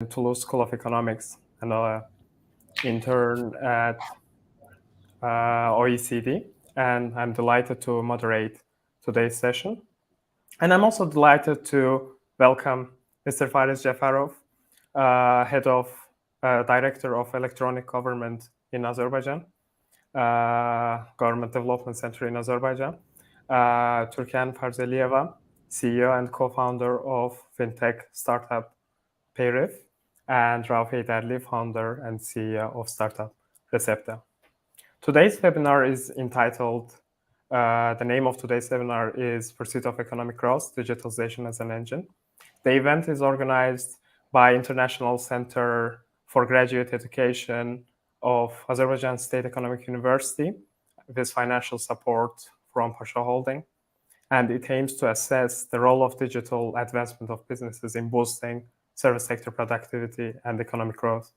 Toulouse School of Economics and an intern at OECD, and I'm delighted to moderate today's session. And I'm also delighted to welcome Mr. Fariz Jafarov, Director of Electronic Government in Azerbaijan, Government Development Center in Azerbaijan, Turkan Farzaliyeva, CEO and co-founder of fintech startup Payrif, and Rauf Heydarli, founder and CEO of startup Recepta. Today's webinar is entitled, the name of today's webinar is Pursuit of Economic Growth, Digitalization as an Engine. The event is organized by International Center for Graduate Education of Azerbaijan State Economic University with financial support from Pasha Holding. And it aims to assess the role of digital advancement of businesses in boosting service sector productivity and economic growth.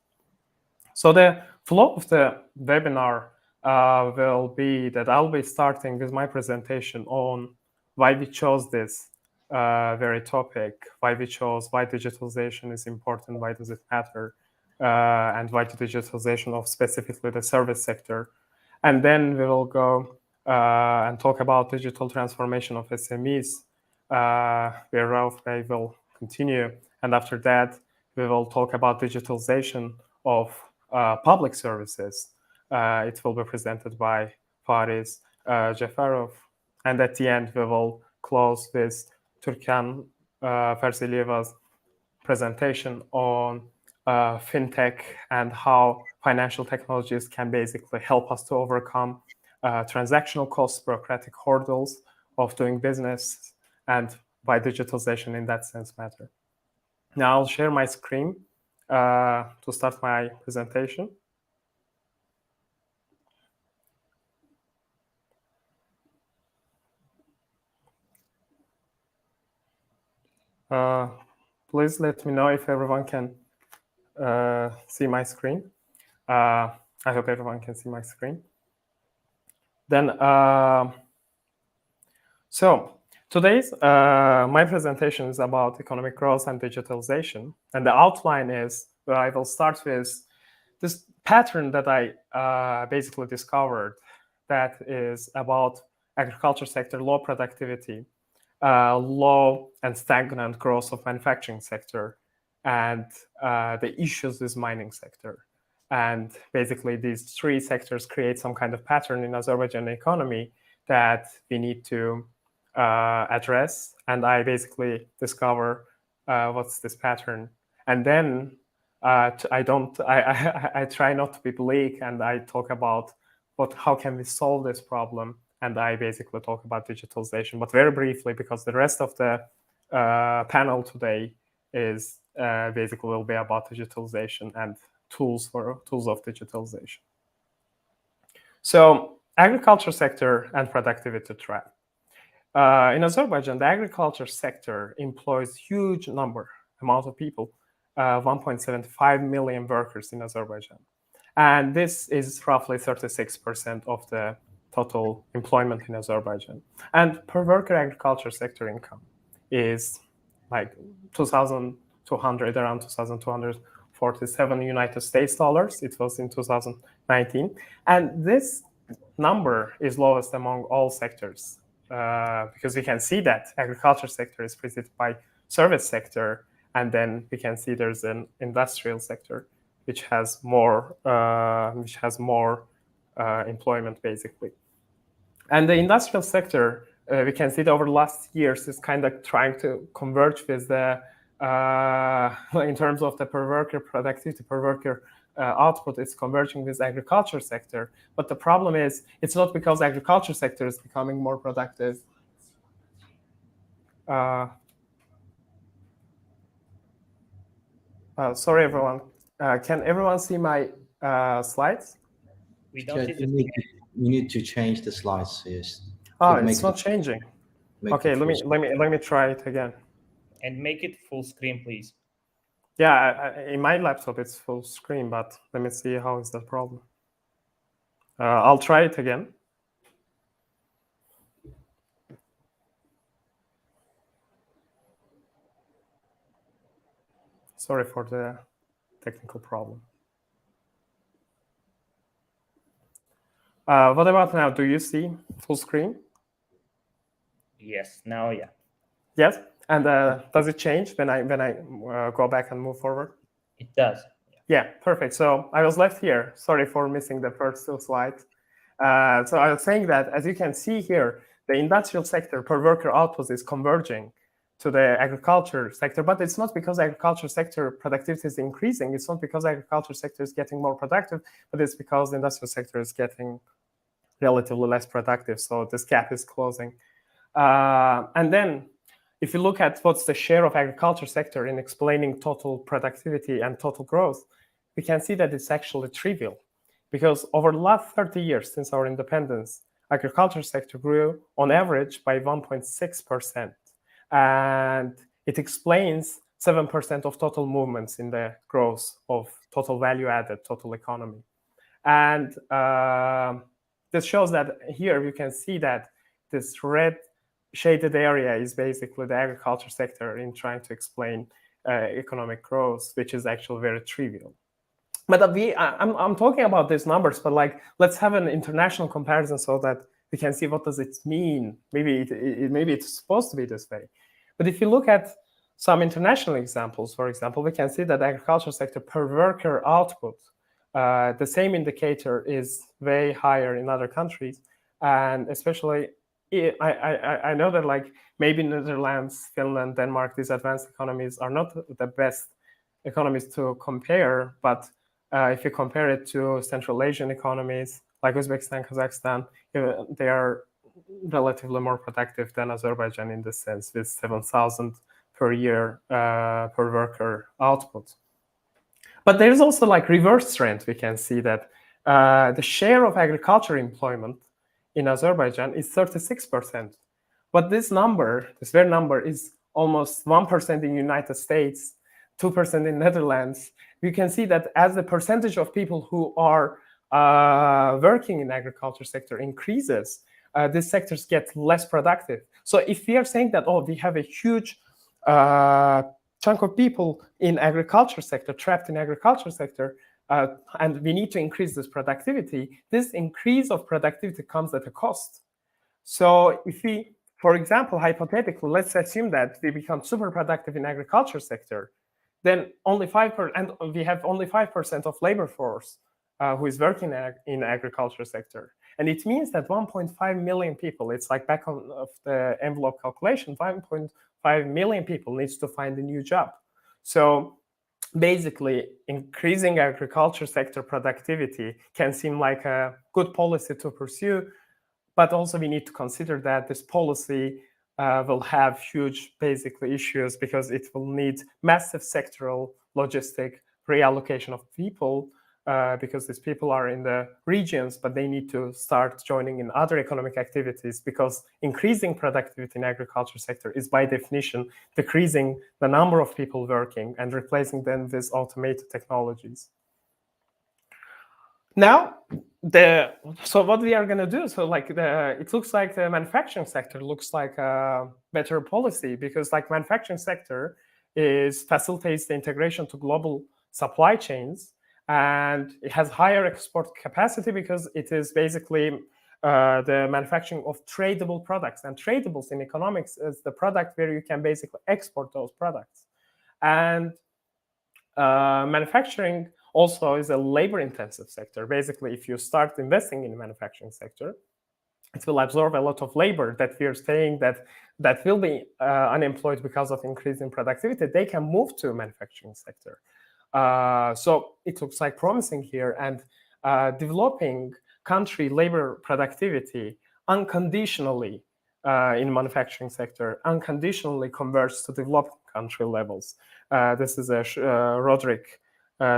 So the flow of the webinar will be that I'll be starting with my presentation on why we chose this very topic, why digitalization is important, why does it matter, and why the digitalization of specifically the service sector. And then we will go and talk about digital transformation of SMEs, where Rauf will continue. And after that, we will talk about digitalization of public services. It will be presented by Fariz Jafarov. And at the end, we will close with Turkan Farzaliyeva's presentation on fintech and how financial technologies can basically help us to overcome transactional costs, bureaucratic hurdles of doing business, and why digitalization in that sense matter. Now I'll share my screen to start my presentation. Please let me know if everyone can see my screen. I hope everyone can see my screen. Then, so today's my presentation is about economic growth and digitalization, and the outline is I will start with this pattern that I basically discovered, that is about agriculture sector low productivity, low and stagnant growth of manufacturing sector, and the issues with mining sector. And basically these three sectors create some kind of pattern in Azerbaijan economy that we need to address. And I basically discover what's this pattern. And then I try not to be bleak, and I talk about how can we solve this problem. And I basically talk about digitalization, but very briefly, because the rest of the panel today is basically will be about digitalization and tools of digitalization. So agriculture sector and productivity trap. In Azerbaijan, the agriculture sector employs huge amount of people, 1.75 million workers in Azerbaijan. And this is roughly 36% of the total employment in Azerbaijan. And per worker agriculture sector income is like around 2,247 United States dollars. It was in 2019. And this number is lowest among all sectors because we can see that agriculture sector is preceded by service sector. And then we can see there's an industrial sector which has more employment basically. And the industrial sector, we can see that over the last years is kind of trying to converge with the, in terms of the per worker productivity, per worker output, it's converging with agriculture sector. But the problem is, it's not because agriculture sector is becoming more productive. Sorry, everyone. Can everyone see my slides? We don't see you need to change the slides. Yes. It's not changing. Okay, let me try it again. And make it full screen, please. Yeah, in my laptop it's full screen, but let me see how is the problem. I'll try it again. Sorry for the technical problem. What about now? Do you see full screen? Yes, now, yeah. Yes, and does it change when I go back and move forward? It does. Yeah, perfect. So I was left here. Sorry for missing the first two slides. So I was saying that, as you can see here, the industrial sector per worker output is converging to the agriculture sector, but it's not because agriculture sector productivity is increasing. It's not because agriculture sector is getting more productive, but it's because the industrial sector is getting relatively less productive. So this gap is closing. And then if you look at what's the share of agriculture sector in explaining total productivity and total growth, we can see that it's actually trivial, because over the last 30 years since our independence, agriculture sector grew on average by 1.6%. And it explains 7% of total movements in the growth of total value added, total economy. And this shows that here you can see that this red shaded area is basically the agriculture sector in trying to explain economic growth, which is actually very trivial. But I'm talking about these numbers, but like, let's have an international comparison so that we can see what does it mean. Maybe maybe it's supposed to be this way. But if you look at some international examples, for example, we can see that the agriculture sector per worker output, the same indicator is way higher in other countries. And especially, I know that like maybe Netherlands, Finland, Denmark, these advanced economies are not the best economies to compare, but if you compare it to Central Asian economies like Uzbekistan, Kazakhstan, they are relatively more productive than Azerbaijan in this sense, with 7,000 per year per worker output. But there's also like reverse trend. We can see that the share of agriculture employment in Azerbaijan is 36%. But this number, this very number, is almost 1% in United States, 2% in Netherlands. You can see that as the percentage of people who are working in agriculture sector increases, these sectors get less productive. So if we are saying that, oh, we have a huge chunk of people in agriculture sector, trapped in agriculture sector, and we need to increase this productivity, this increase of productivity comes at a cost. So if we, for example, hypothetically, let's assume that we become super productive in agriculture sector, then only 5%, and we have only 5% of labor force who is working in agriculture sector. And it means that 1.5 million people, it's like back of the envelope calculation, 5.5 million people needs to find a new job. So basically, increasing agriculture sector productivity can seem like a good policy to pursue, but also we need to consider that this policy will have huge basically issues, because it will need massive sectoral logistic reallocation of people, because these people are in the regions, but they need to start joining in other economic activities, because increasing productivity in agriculture sector is by definition decreasing the number of people working and replacing them with automated technologies. Now, so what we are going to do, so like it looks like the manufacturing sector looks like a better policy, because like manufacturing sector facilitates the integration to global supply chains, and it has higher export capacity because it is basically the manufacturing of tradable products, and tradables in economics is the product where you can basically export those products. And manufacturing also is a labor-intensive sector. Basically, if you start investing in the manufacturing sector, it will absorb a lot of labor that we are saying that will be unemployed because of increase in productivity. They can move to manufacturing sector. So it looks like promising here, and developing country labor productivity unconditionally in manufacturing sector unconditionally converts to developed country levels. This is a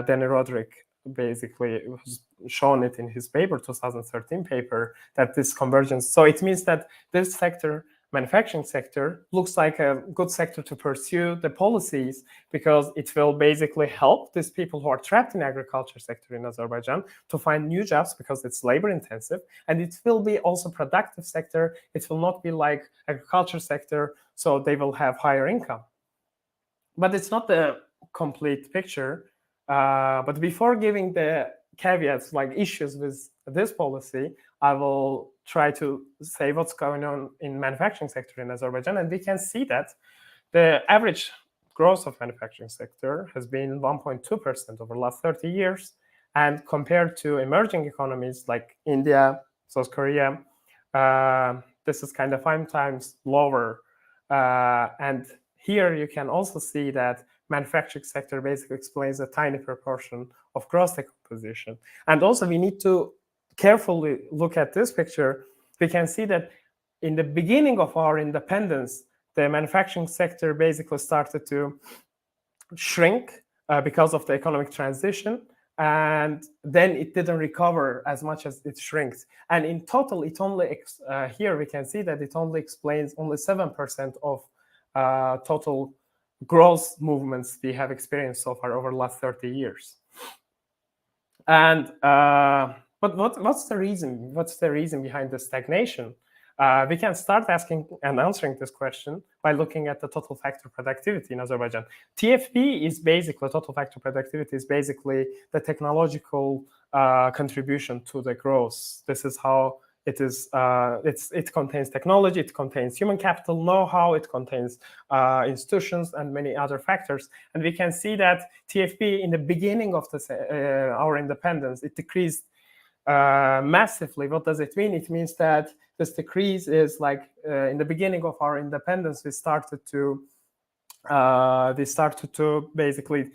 Danny Roderick basically has shown it in his paper, 2013 paper, that this convergence. So it means that this sector, manufacturing sector, looks like a good sector to pursue the policies, because it will basically help these people who are trapped in agriculture sector in Azerbaijan to find new jobs, because it's labor intensive, and it will be also productive sector. It will not be like agriculture sector, so they will have higher income. But it's not the complete picture. But before giving the caveats, like issues with this policy, I will try to say what's going on in manufacturing sector in Azerbaijan. And we can see that the average growth of manufacturing sector has been 1.2% over the last 30 years. And compared to emerging economies like India, South Korea, this is kind of 5 times lower. And here you can also see that manufacturing sector basically explains a tiny proportion of gross decomposition. And also we need to carefully look at this picture. We can see that in the beginning of our independence, the manufacturing sector basically started to shrink because of the economic transition. And then it didn't recover as much as it shrinks. And in total, it only, here we can see that it only explains only 7% of total growth movements we have experienced so far over the last 30 years. And but what's the reason? What's the reason behind the stagnation? We can start asking and answering this question by looking at the total factor productivity in Azerbaijan. TFP is basically, total factor productivity is basically the technological contribution to the growth. This is how it is. It contains technology, it contains human capital, know-how, it contains institutions and many other factors. And we can see that TFP in the beginning of our independence, it decreased massively. What does it mean? It means that this decrease is like in the beginning of our independence, we started to basically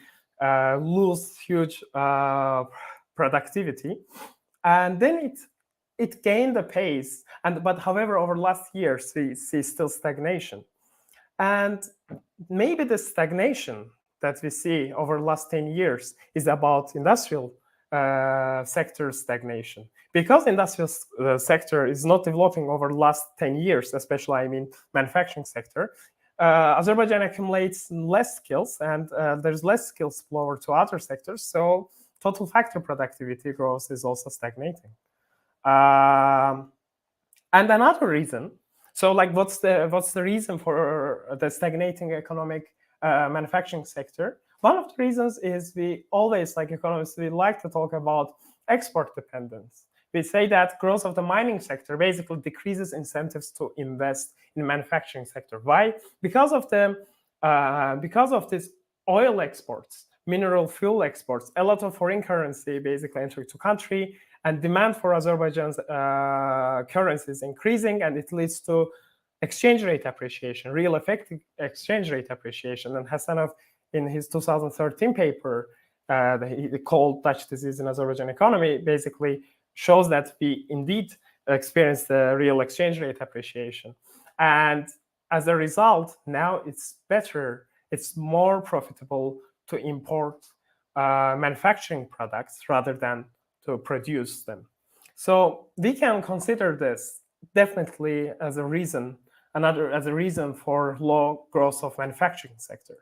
lose huge productivity, and then it gained a pace. But however, over last years we see still stagnation, and maybe the stagnation that we see over the last 10 years is about industrial sector stagnation, because industrial sector is not developing over the last 10 years, especially I mean manufacturing sector. Azerbaijan accumulates less skills, and there's less skills flow over to other sectors, so total factor productivity growth is also stagnating. And another reason, so like what's the reason for the stagnating economic manufacturing sector? One of the reasons is we always, like economists, we like to talk about export dependence. We say that growth of the mining sector basically decreases incentives to invest in the manufacturing sector. Why? Because of this oil exports, mineral fuel exports, a lot of foreign currency basically entering to country, and demand for Azerbaijan's currency is increasing, and it leads to exchange rate appreciation, real effective exchange rate appreciation. And Hasanov, in his 2013 paper, he called Dutch Disease in Azerbaijan Economy, basically shows that we indeed experience the real exchange rate appreciation. And as a result, now it's better, it's more profitable to import manufacturing products rather than to produce them. So we can consider this definitely as a reason, as a reason for low growth of manufacturing sector.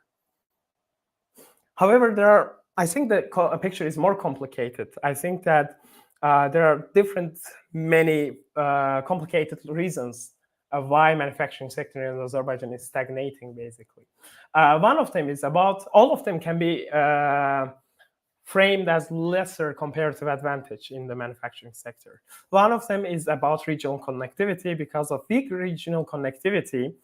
However, I think the picture is more complicated. I think that there are many complicated reasons of why manufacturing sector in Azerbaijan is stagnating, basically. One of them is all of them can be framed as lesser comparative advantage in the manufacturing sector. One of them is about regional connectivity. Because of weak regional connectivity,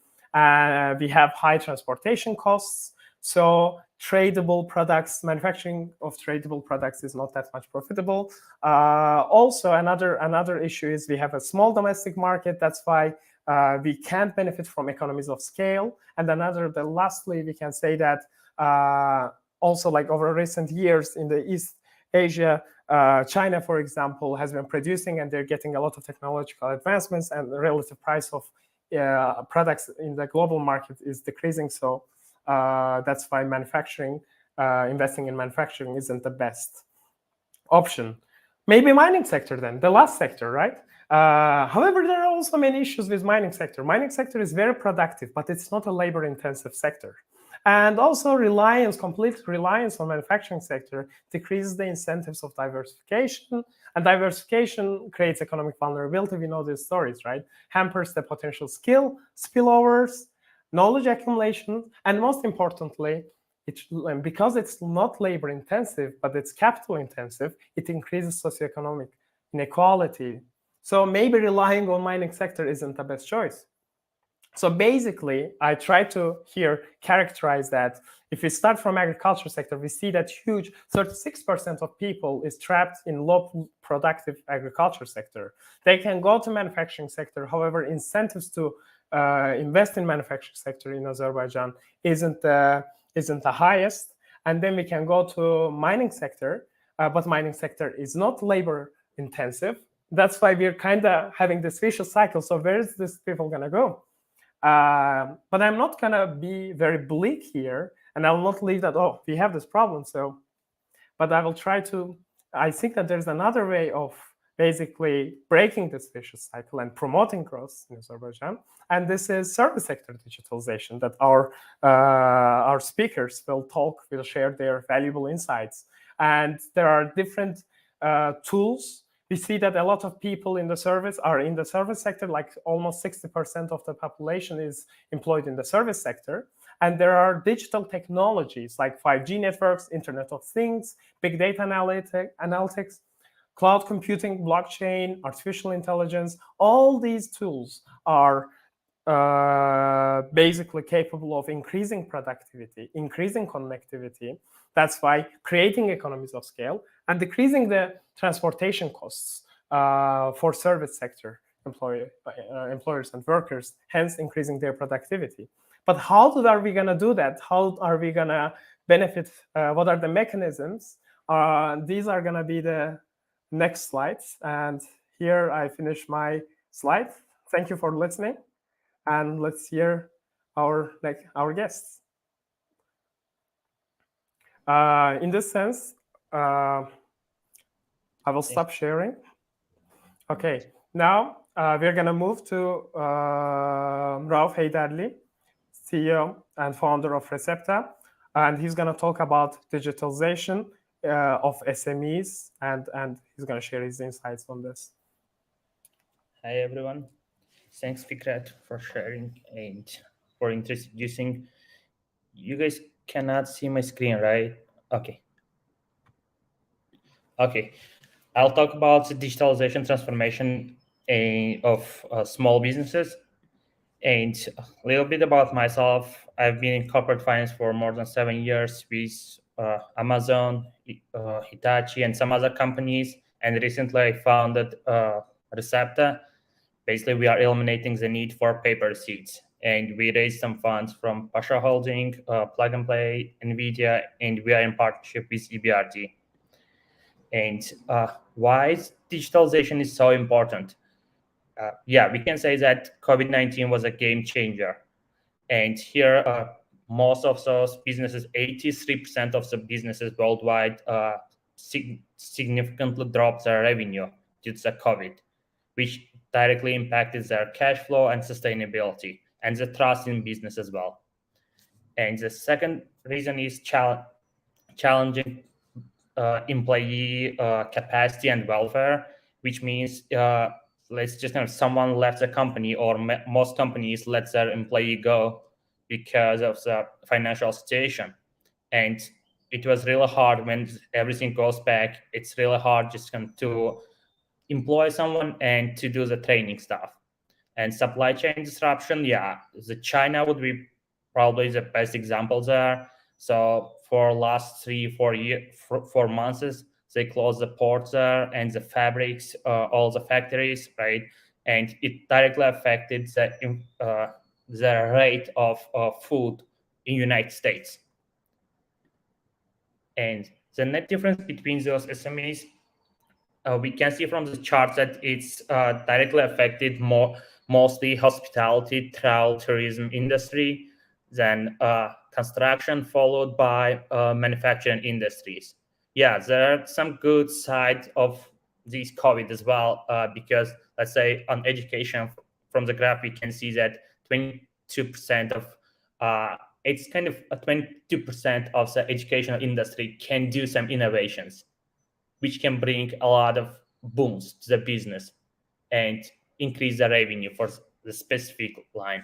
we have high transportation costs. So tradable products, manufacturing of tradable products is not that much profitable. Also, another issue is we have a small domestic market. That's why we can't benefit from economies of scale. And lastly, we can say that also, like over recent years in the East Asia, China, for example, has been producing, and they're getting a lot of technological advancements, and the relative price of products in the global market is decreasing. So that's why investing in manufacturing isn't the best option. Maybe mining sector then, the last sector, right? However, there are also many issues with mining sector. Mining sector is very productive, but it's not a labor-intensive sector. And also complete reliance on manufacturing sector decreases the incentives of diversification, and diversification creates economic vulnerability. We know these stories, right? Hampers the potential skill spillovers, knowledge accumulation, and most importantly, And because it's not labor intensive, but it's capital intensive, it increases socioeconomic inequality. So maybe relying on mining sector isn't the best choice. So basically, I try to here characterize that if we start from agriculture sector, we see that huge 36% of people is trapped in low productive agriculture sector. They can go to manufacturing sector. However, incentives to invest in manufacturing sector in Azerbaijan isn't the highest. And then we can go to mining sector, but mining sector is not labor intensive. That's why we're kind of having this vicious cycle. So where is this people gonna go? But I'm not gonna be very bleak here, and I will not leave that, oh, we have this problem. So, but I will try to, I think that there's another way of basically breaking this vicious cycle and promoting growth in Azerbaijan. And this is service sector digitalization that our speakers will share their valuable insights. And there are different tools. We see that a lot of people in the service are in the service sector, like almost 60% of the population is employed in the service sector. And there are digital technologies like 5G networks, Internet of Things, big data analytics, cloud computing, blockchain, artificial intelligence. All these tools are basically capable of increasing productivity, increasing connectivity. That's why creating economies of scale and decreasing the transportation costs for service sector employers and workers, hence increasing their productivity. But how are we going to do that? How are we going to benefit? What are the mechanisms? These are going to be the next slides. And here I finish my slide. Thank you for listening. And let's hear our guests. In this sense, I will stop sharing. Okay, now we're going to move to Rauf Heydarli, CEO and founder of Recepta, and he's going to talk about digitalization of SMEs, and he's going to share his insights on this. Hi, everyone. Thanks, Fikrat, for sharing and for introducing. You guys cannot see my screen, right? Okay. I'll talk about the digitalization transformation of small businesses. And a little bit about myself. I've been in corporate finance for more than 7 years with Amazon, Hitachi, and some other companies. And recently I founded Recepta. Basically, we are eliminating the need for paper receipts. And we raised some funds from Pasha Holding, Plug and Play, NVIDIA, and we are in partnership with EBRD. And why digitalization is so important? We can say that COVID-19 was a game changer. And here, most of those businesses, 83% of the businesses worldwide significantly dropped their revenue due to the COVID, which directly impacted their cash flow and sustainability and the trust in business as well. And the second reason is challenging employee capacity and welfare, which means let's just know someone left the company, or most companies let their employee go because of the financial situation. And it was really hard when everything goes back. It's really hard just to employ someone and to do the training stuff. And supply chain disruption, the China would be probably the best example there. So for last 4 months, they closed the ports there and the fabrics, all the factories, right? And it directly affected the rate of food in United States. And the net difference between those SMEs, we can see from the chart that it's directly affected mostly hospitality, travel, tourism industry, then construction, followed by manufacturing industries. There are some good sides of this COVID as well, because let's say on education, from the graph, we can see that 22% of it's kind of 22% of the educational industry can do some innovations, which can bring a lot of booms to the business and increase the revenue for the specific line.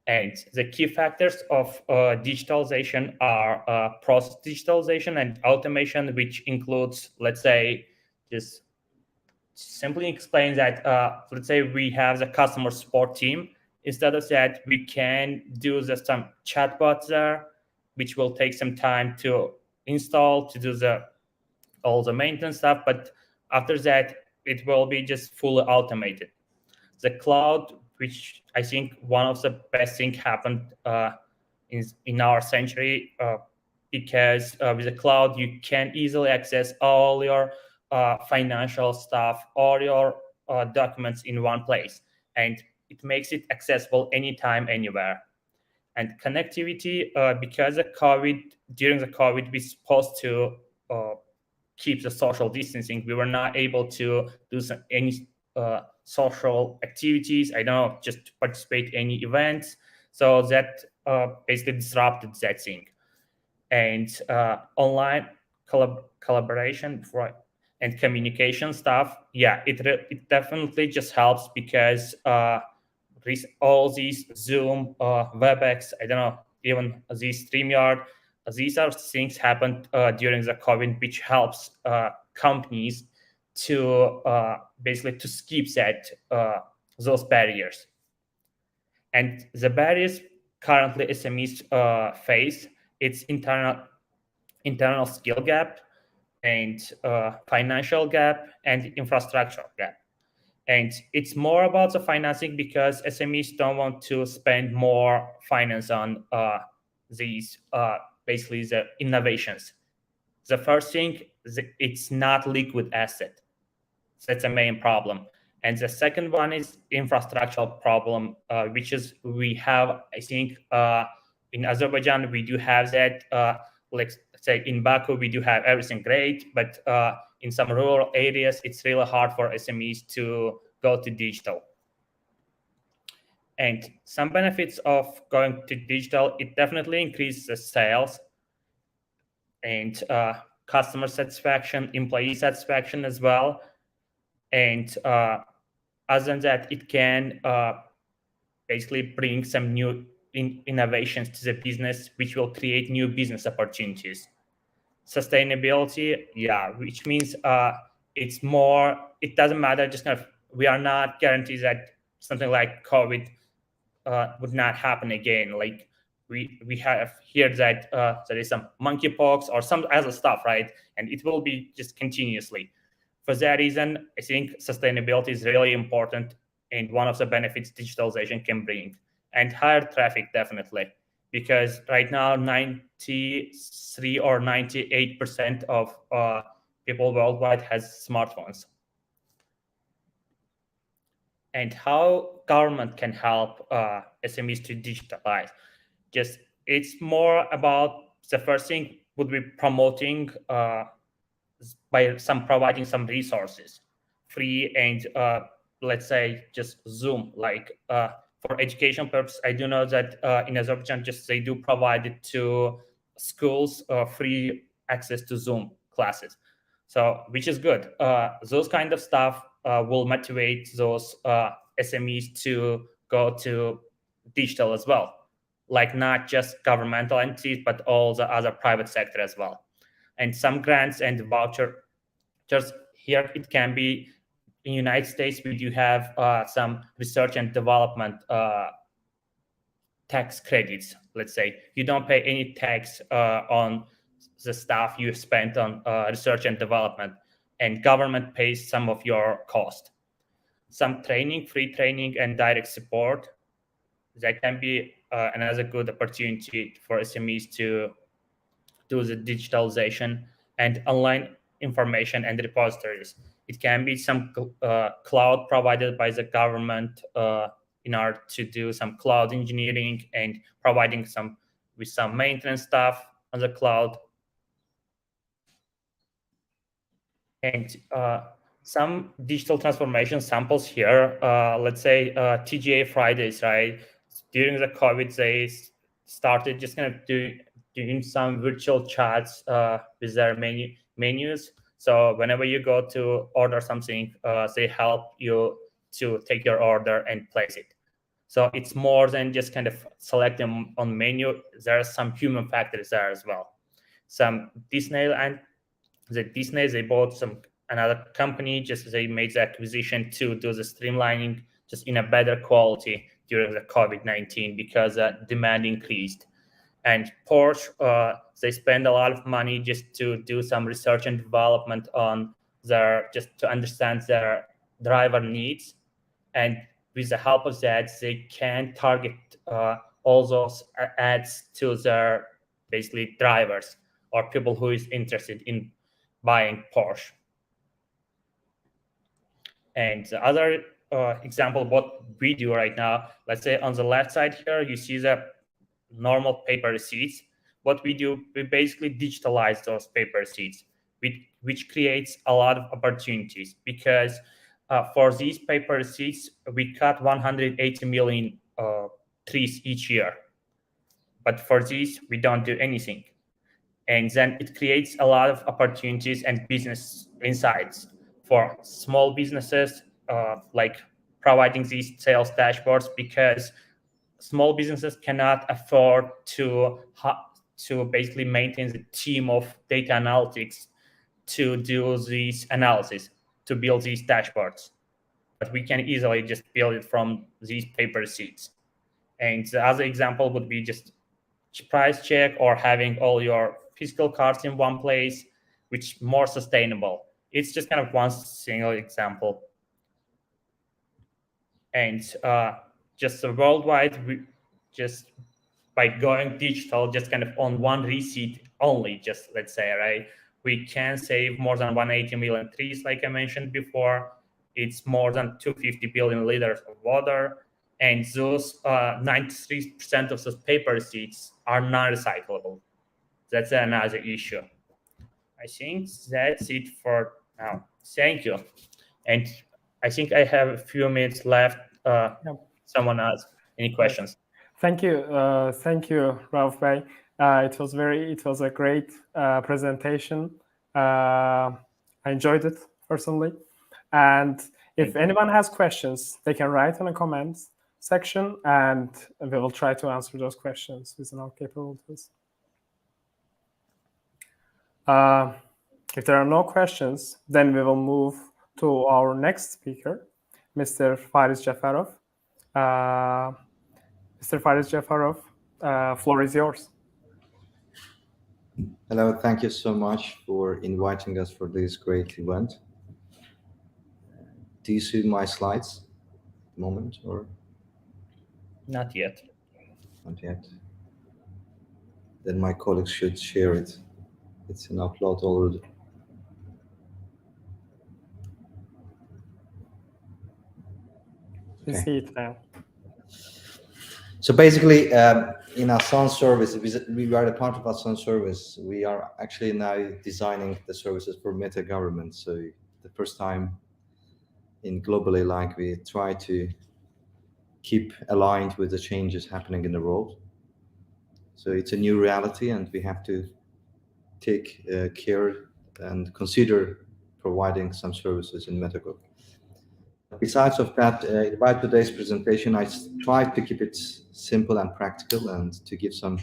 And the key factors of digitalization are process digitalization and automation, which includes, let's say, just simply explain that, let's say we have the customer support team. Instead of that, we can do some chatbots there, which will take some time to install, to do all the maintenance stuff. But after that, it will be just fully automated. The cloud, which I think one of the best things happened in our century, because with the cloud, you can easily access all your financial stuff, all your documents in one place, and it makes it accessible anytime, anywhere. And connectivity, because during the COVID, we're supposed to keep the social distancing. We were not able to do any social activities. I don't know, just to participate in any events. So that basically disrupted that thing. And online collaboration and communication stuff, yeah, it definitely just helps, because all these Zoom, WebEx, I don't know, even these StreamYard, these are things happened during the COVID, which helps companies to basically to skip those barriers. And the barriers currently SMEs face, it's internal skill gap, and financial gap, and infrastructure gap. And it's more about the financing, because SMEs don't want to spend more finance on these basically the innovations. The first thing, it's not liquid asset. So that's the main problem. And the second one is infrastructural problem, which is we have, I think, in Azerbaijan, we do have that. Like, say, in Baku, we do have everything great, but in some rural areas, it's really hard for SMEs to go to digital. And some benefits of going to digital, it definitely increases the sales and customer satisfaction, employee satisfaction as well. And other than that, it can basically bring some new innovations to the business, which will create new business opportunities. Sustainability, yeah, which means it's more, it doesn't matter, just kind of, we are not guaranteed that something like COVID would not happen again. Like we have heard that there is some monkeypox or some other stuff, right? And it will be just continuously. For that reason, I think sustainability is really important, and one of the benefits digitalization can bring. And higher traffic, definitely, because right now 93 or 98% of people worldwide has smartphones. And how government can help SMEs to digitalize? Just, it's more about, the first thing would be promoting by providing some resources, free, and let's say just Zoom, like for education purpose. I do know that in Azerbaijan, just they do provide it to schools, free access to Zoom classes. So, which is good. Those kind of stuff will motivate those SMEs to go to digital as well, like not just governmental entities, but all the other private sector as well. And some grants and vouchers here, it can be, in United States, we do have some research and development tax credits. Let's say you don't pay any tax on the stuff you spent on research and development, and government pays some of your cost. Some training, free training, and direct support, that can be another good opportunity for SMEs to do the digitalization. And online information and repositories, it can be some cloud provided by the government in order to do some cloud engineering and providing some maintenance stuff on the cloud. And some digital transformation samples here, let's say TGA Fridays, right? During the COVID, they started just kind of doing some virtual chats with their menus. So whenever you go to order something, they help you to take your order and place it. So it's more than just kind of selecting on menu. There are some human factors there as well. Some Disney, they bought another company, just they made the acquisition to do the streamlining just in a better quality during the COVID-19 because demand increased. And Porsche, they spend a lot of money just to do some research and development on just to understand their driver needs. And with the help of that, they can target all those ads to their basically drivers or people who is interested in buying Porsche. And the other example of what we do right now, let's say on the left side here, you see the normal paper receipts. What we do, we basically digitalize those paper receipts, which creates a lot of opportunities because for these paper receipts, we cut 180 million trees each year. But for these, we don't do anything. And then it creates a lot of opportunities and business insights for small businesses, like providing these sales dashboards, because small businesses cannot afford to basically maintain the team of data analytics to do these analysis, to build these dashboards. But we can easily just build it from these paper sheets. And the other example would be just price check or having all your physical cards in one place, which is more sustainable. It's just kind of one single example. And just worldwide, we just by going digital, just kind of on one receipt only, just let's say, right, we can save more than 180 million trees, like I mentioned before. It's more than 250 billion liters of water. And those 93% of those paper receipts are non-recyclable. That's another issue. I think that's it for now. Thank you. And I think I have a few minutes left. Someone else, any questions? Thank you, Rauf Bey. It was a great presentation. I enjoyed it personally. And if anyone has questions, they can write in the comments section, and we will try to answer those questions within our capabilities. If there are no questions, then we will move to our next speaker, Mr. Fariz Jafarov. Mr. Fariz Jafarov, floor is yours. Hello, thank you so much for inviting us for this great event. Do you see my slides at the moment, or? Not yet. Not yet. Then my colleagues should share it. It's in upload already. You see it now. So basically, in our Sun service, we are a part of our Sun service. We are actually now designing the services for meta government. So the first time in globally, like, we try to keep aligned with the changes happening in the world. So it's a new reality, and we have to take care and consider providing some services in MetaGov. Besides of that, by today's presentation, I tried to keep it simple and practical and to give some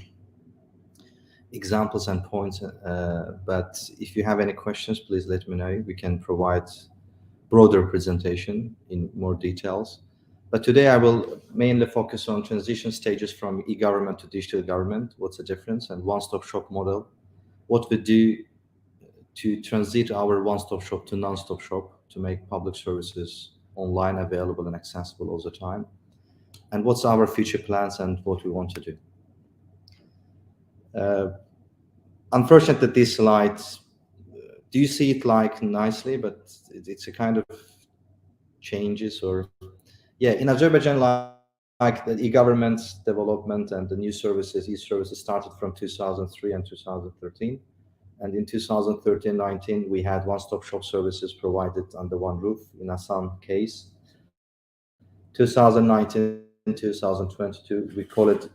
examples and points. But if you have any questions, please let me know. We can provide broader presentation in more details. But today I will mainly focus on transition stages from e-government to digital government. What's the difference? And one-stop shop model. What we do to transit our one-stop shop to non-stop shop to make public services online, available and accessible all the time. And what's our future plans and what we want to do. Unfortunately, this slide, do you see it like nicely, but it's a kind of changes or, yeah, in Azerbaijan, like the e-government development and the new services, e-services started from 2003 and 2013. And in 2013-19, we had one-stop shop services provided under one roof in Assam case. 2019-2022, we call it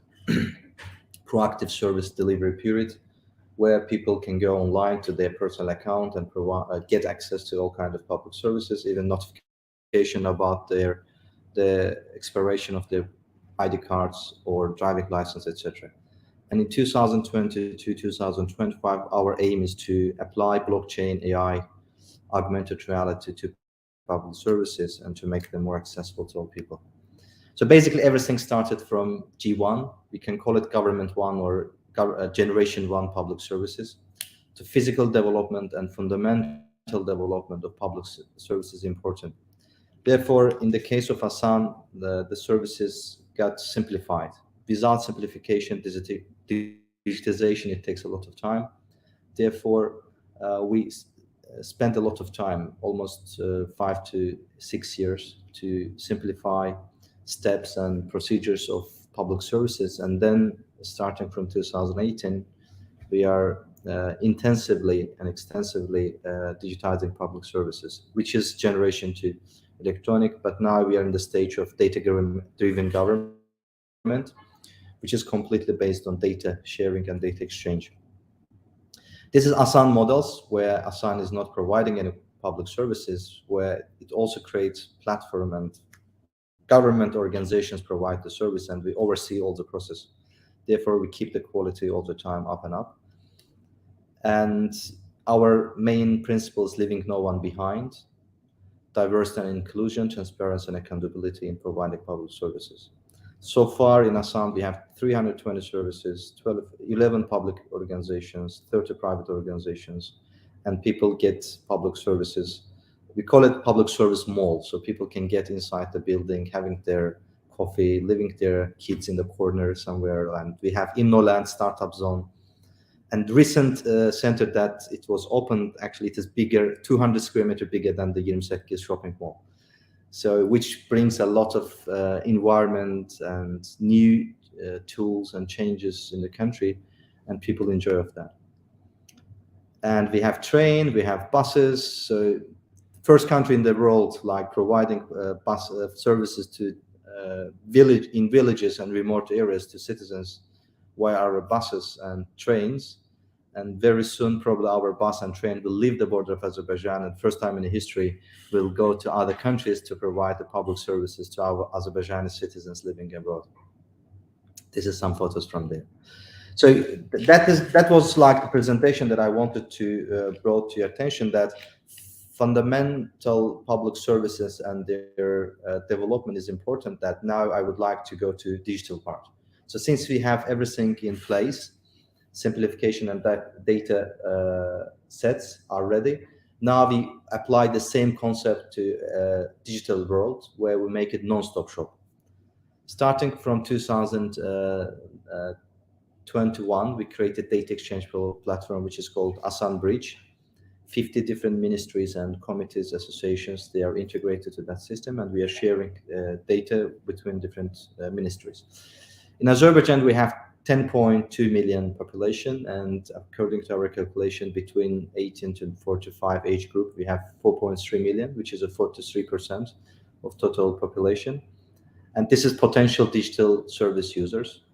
proactive service delivery period, where people can go online to their personal account and get access to all kinds of public services, even notification about the expiration of the ID cards or driving license, etc. And in 2020 to 2025, our aim is to apply blockchain, AI, augmented reality to public services and to make them more accessible to all people. So basically, everything started from G1. We can call it Government 1 or Generation 1 public services, to physical development and fundamental development of public services important. Therefore, in the case of Hasan, the services got simplified. Without simplification, digitization, it takes a lot of time. Therefore, we spent a lot of time, almost 5 to 6 years, to simplify steps and procedures of public services. And then, starting from 2018, we are intensively and extensively digitizing public services, which is generation 2 electronic, but now we are in the stage of data-driven government, which is completely based on data sharing and data exchange. This is Hasan models, where Hasan is not providing any public services, where it also creates platform and government organizations provide the service, and we oversee all the process. Therefore, we keep the quality all the time up and up. And our main principle is leaving no one behind, diversity and inclusion, transparency and accountability in providing public services. So far in Assam, we have 320 services, 11 public organizations, 30 private organizations, and people get public services. We call it public service mall, so people can get inside the building, having their coffee, leaving their kids in the corner somewhere. And we have Innoland startup zone. And recent center that it was opened, actually it is bigger, 200 square meter bigger than the 28 shopping mall. So which brings a lot of environment and new tools and changes in the country, and people enjoy of that. And we have train, we have buses. So first country in the world like providing bus services to villages and remote areas to citizens via our buses and trains. And very soon, probably our bus and train will leave the border of Azerbaijan, and first time in history, will go to other countries to provide the public services to our Azerbaijani citizens living abroad. This is some photos from there. So that was like the presentation that I wanted to brought to your attention, that fundamental public services and their development is important. That now I would like to go to digital part. So since we have everything in place, simplification and data sets are ready. Now we apply the same concept to digital world, where we make it non-stop shop. Starting from 2021, we created data exchange platform, which is called Hasan Bridge. 50 different ministries and committees, associations, they are integrated to that system, and we are sharing data between different ministries. In Azerbaijan, we have 10.2 million population, and according to our calculation, between 18 to 45 age group, we have 4.3 million, which is a 43% of total population. And this is potential digital service users.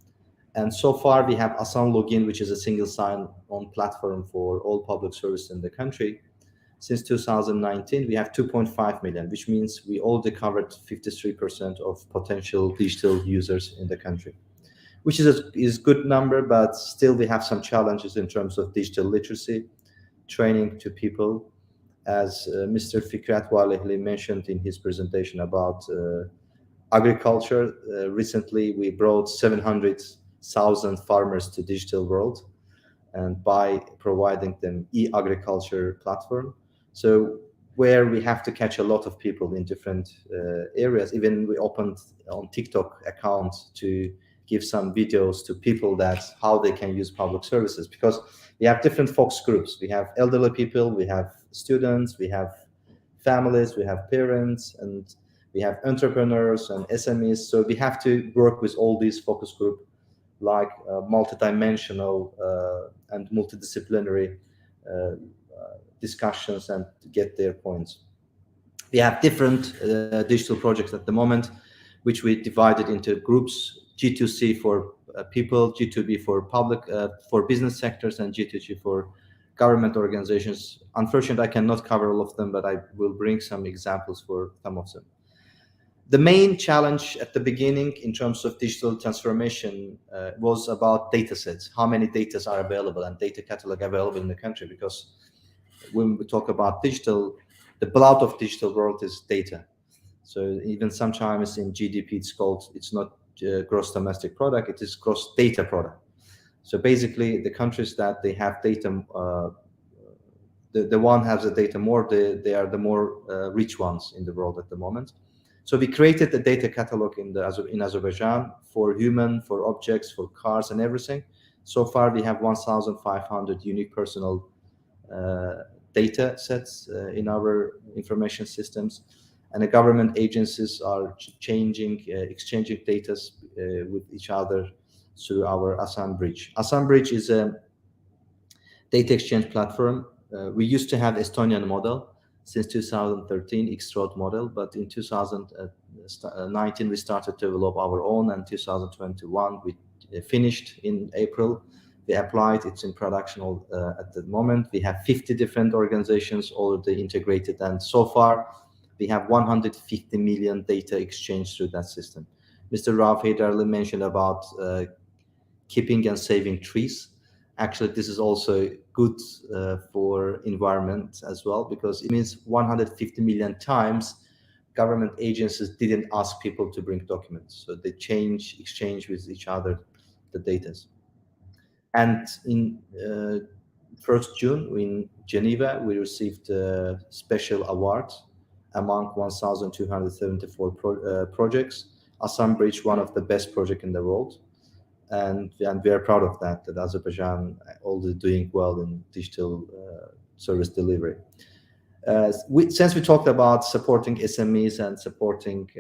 And so far, we have Hasan Login, which is a single sign-on platform for all public service in the country. Since 2019, we have 2.5 million, which means we already covered 53% of potential digital users in the country, which is a good number, but still we have some challenges in terms of digital literacy, training to people. As Mr. Fikrat Valehli mentioned in his presentation about agriculture, recently we brought 700,000 farmers to digital world, and by providing them e-agriculture platform. So where we have to catch a lot of people in different areas. Even we opened on TikTok account to give some videos to people that how they can use public services, because we have different focus groups. We have elderly people, we have students, we have families, we have parents, and we have entrepreneurs and SMEs. So we have to work with all these focus groups, like multidimensional and multidisciplinary discussions, and to get their points. We have different digital projects at the moment, which we divided into groups: G2C for people, G2B for public, for business sectors, and G2G for government organizations. Unfortunately, I cannot cover all of them, but I will bring some examples for some of them. The main challenge at the beginning in terms of digital transformation was about data sets, how many data are available and data catalog available in the country, because when we talk about digital, the blood of digital world is data. So even sometimes in GDP, it's not gross domestic product, it is gross data product. So basically the countries that they have data, the one has the data more, they are the more rich ones in the world at the moment. So we created the data catalog in Azerbaijan for human, for objects, for cars and everything. So far we have 1,500 unique personal data sets in our information systems, and the government agencies are exchanging data with each other through our ISCEMR bridge. ISCEMR bridge is a data exchange platform. We used to have Estonian model since 2013, X-Road model, but in 2019 we started to develop our own, and 2021 we finished in April. We applied, it's in production at the moment. We have 50 different organizations already integrated, and so far we have 150 million data exchanged through that system. Mr. Rauf Heydarli mentioned about keeping and saving trees. Actually, this is also good for environment as well, because it means 150 million times government agencies didn't ask people to bring documents. So they exchange with each other the data. And in 1st June in Geneva, we received a special award among 1,274 projects. ISCEMR Bridge, one of the best projects in the world. And we are proud of that Azerbaijan already doing well in digital service delivery. Since we talked about supporting SMEs and supporting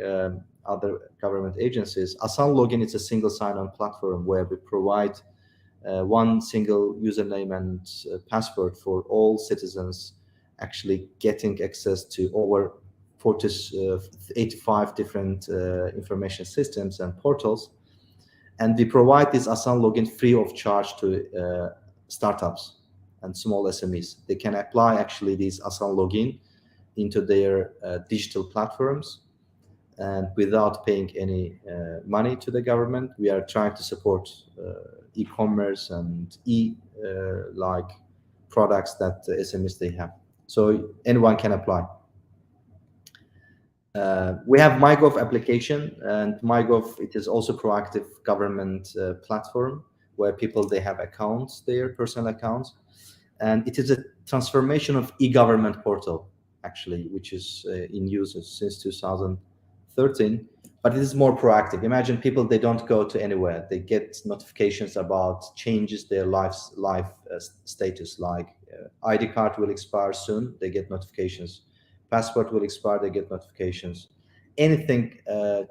other government agencies, ISCEMR Login is a single sign-on platform where we provide one single username and password for all citizens, actually getting access to over 85 different information systems and portals. And we provide this ISCEMR login free of charge to startups and small SMEs. They can apply actually this ISCEMR login into their digital platforms, and without paying any money to the government. We are trying to support e-commerce and like products that SMEs they have. So anyone can apply. We have MyGov application, and MyGov, it is also proactive government platform where people, they have accounts, their personal accounts, and it is a transformation of e-government portal actually, which is in use since 2013, but it is more proactive. Imagine people, they don't go to anywhere, they get notifications about changes their life status, like ID card will expire soon, they get notifications. Passport will expire, they get notifications. Anything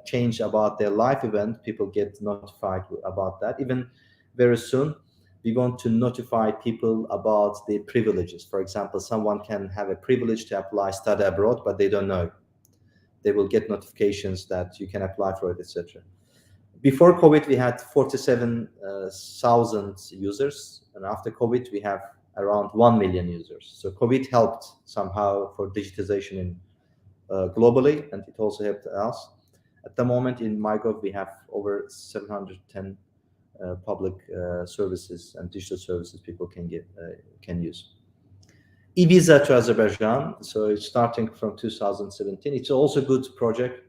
change about their life event, people get notified about that. Even very soon, we want to notify people about their privileges. For example, someone can have a privilege to apply study abroad, but they don't know. They will get notifications that you can apply for it, etc. Before COVID, we had 47,000 users, and after COVID, we have around 1 million users. So COVID helped somehow for digitization in globally, and it also helped us. At the moment in MyGov, we have over 710 public services and digital services people can use. E-Visa to Azerbaijan, so it's starting from 2017. It's also a good project.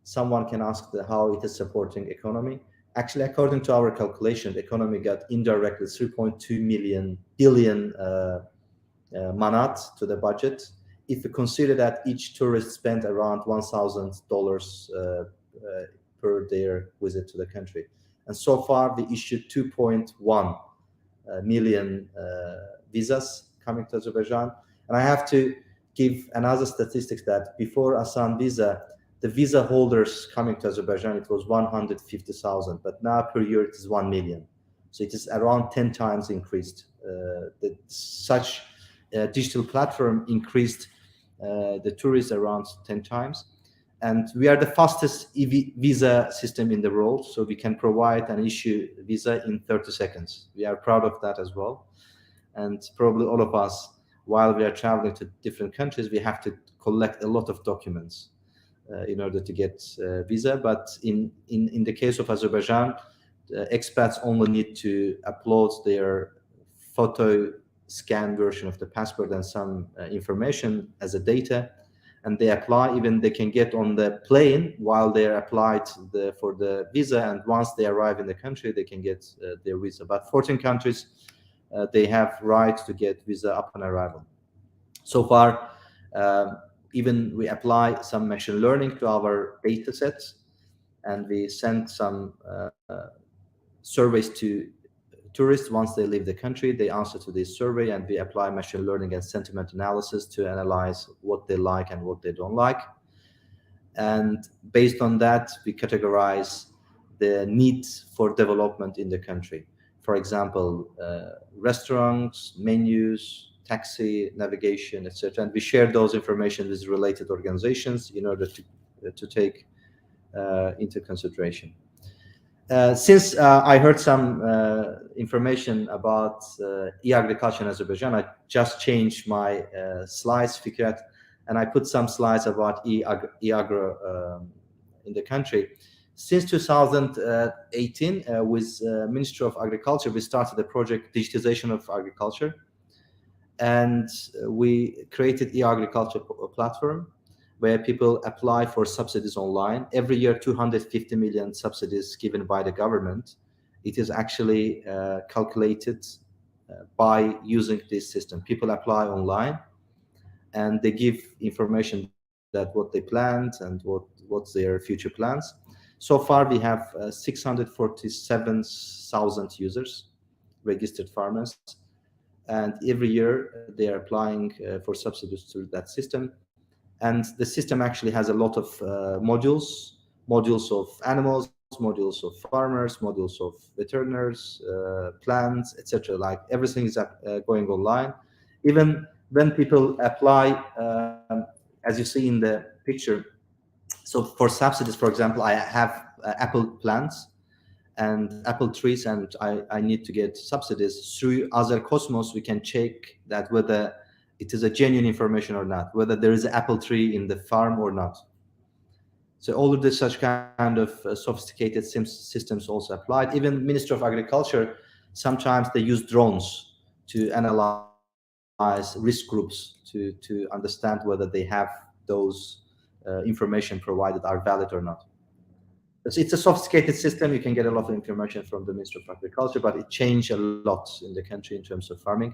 Someone can ask how it is supporting economy. Actually, according to our calculation, the economy got indirectly 3.2 billion manat to the budget. If you consider that each tourist spent around $1,000 per their visit to the country. And so far, we issued 2.1 million visas coming to Azerbaijan. And I have to give another statistics that before ISCEMR visa, the visa holders coming to Azerbaijan, it was 150,000, but now per year it is 1 million. So it is around 10 times increased. Such digital platform increased the tourists around 10 times. And we are the fastest visa system in the world, so we can provide and issue visa in 30 seconds. We are proud of that as well. And probably all of us, while we are traveling to different countries, we have to collect a lot of documents. in order to get visa. But in the case of Azerbaijan, expats only need to upload their photo scan version of the passport and some information as a data, and they apply. Even they can get on the plane while they're applied for the visa, and once they arrive in the country, they can get their visa. But 14 countries, they have right to get visa upon arrival. So far, even we apply some machine learning to our data sets, and we send some surveys to tourists. Once they leave the country, they answer to this survey, and we apply machine learning and sentiment analysis to analyze what they like and what they don't like. And based on that, we categorize the needs for development in the country. For example, restaurants, menus, taxi, navigation, etc. And we share those information with related organizations in order to take into consideration. Since I heard some information about e-agriculture in Azerbaijan, I just changed my slides, Fikrat, and I put some slides about e-agro in the country. Since 2018, with Ministry of Agriculture, we started the project Digitalization of Agriculture, and we created e-agriculture platform where people apply for subsidies online. Every year, 250 million subsidies given by the government. It is actually calculated by using this system. People apply online, and they give information that what they planned and what's their future plans. So far, we have 647,000 users, registered farmers, and every year they are applying for subsidies through that system. And the system actually has a lot of modules of animals, modules of farmers, modules of veterinarians, plants, etc. Like everything is going online. Even when people apply, as you see in the picture, so for subsidies, for example, I have apple plants and apple trees, and I need to get subsidies. Through Azer Cosmos, we can check that whether it is a genuine information or not, whether there is an apple tree in the farm or not. So all of this such kind of sophisticated systems also applied. Even Ministry of Agriculture, sometimes they use drones to analyze risk groups to understand whether they have those information provided are valid or not. It's a sophisticated system. You can get a lot of information from the Ministry of Agriculture, but it changed a lot in the country in terms of farming.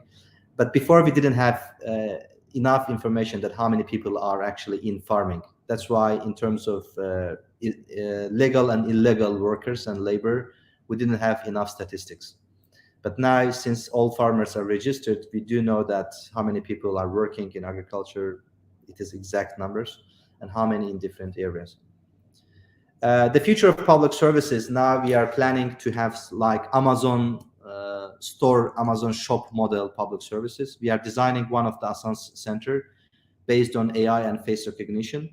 But before, we didn't have enough information that how many people are actually in farming. That's why in terms of legal and illegal workers and labor, we didn't have enough statistics. But now, since all farmers are registered, we do know that how many people are working in agriculture. It is exact numbers, and how many in different areas. The future of public services, now we are planning to have like Amazon store, Amazon shop model public services. We are designing one of the Asans Center based on AI and face recognition.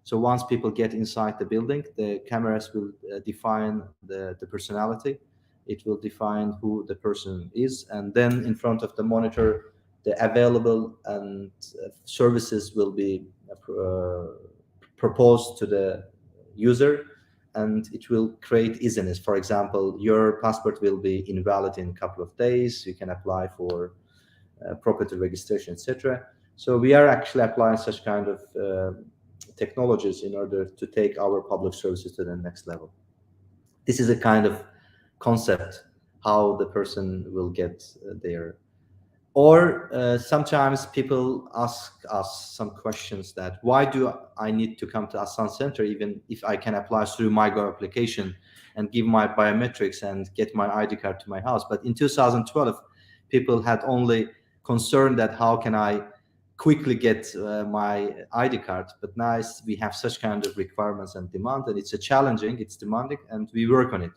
So once people get inside the building, the cameras will define the personality. It will define who the person is. And then in front of the monitor, the available and services will be proposed to the user, and it will create easiness. For example, your passport will be invalid in a couple of days. You can apply for property registration, etc. So we are actually applying such kind of technologies in order to take our public services to the next level. This is a kind of concept how the person will get there. Or sometimes people ask us some questions that why do I need to come to Aslan Center even if I can apply through MyGov application and give my biometrics and get my ID card to my house. But in 2012, people had only concern that how can I quickly get my ID card. But now we have such kind of requirements and demand, and it's challenging, it's demanding, and we work on it.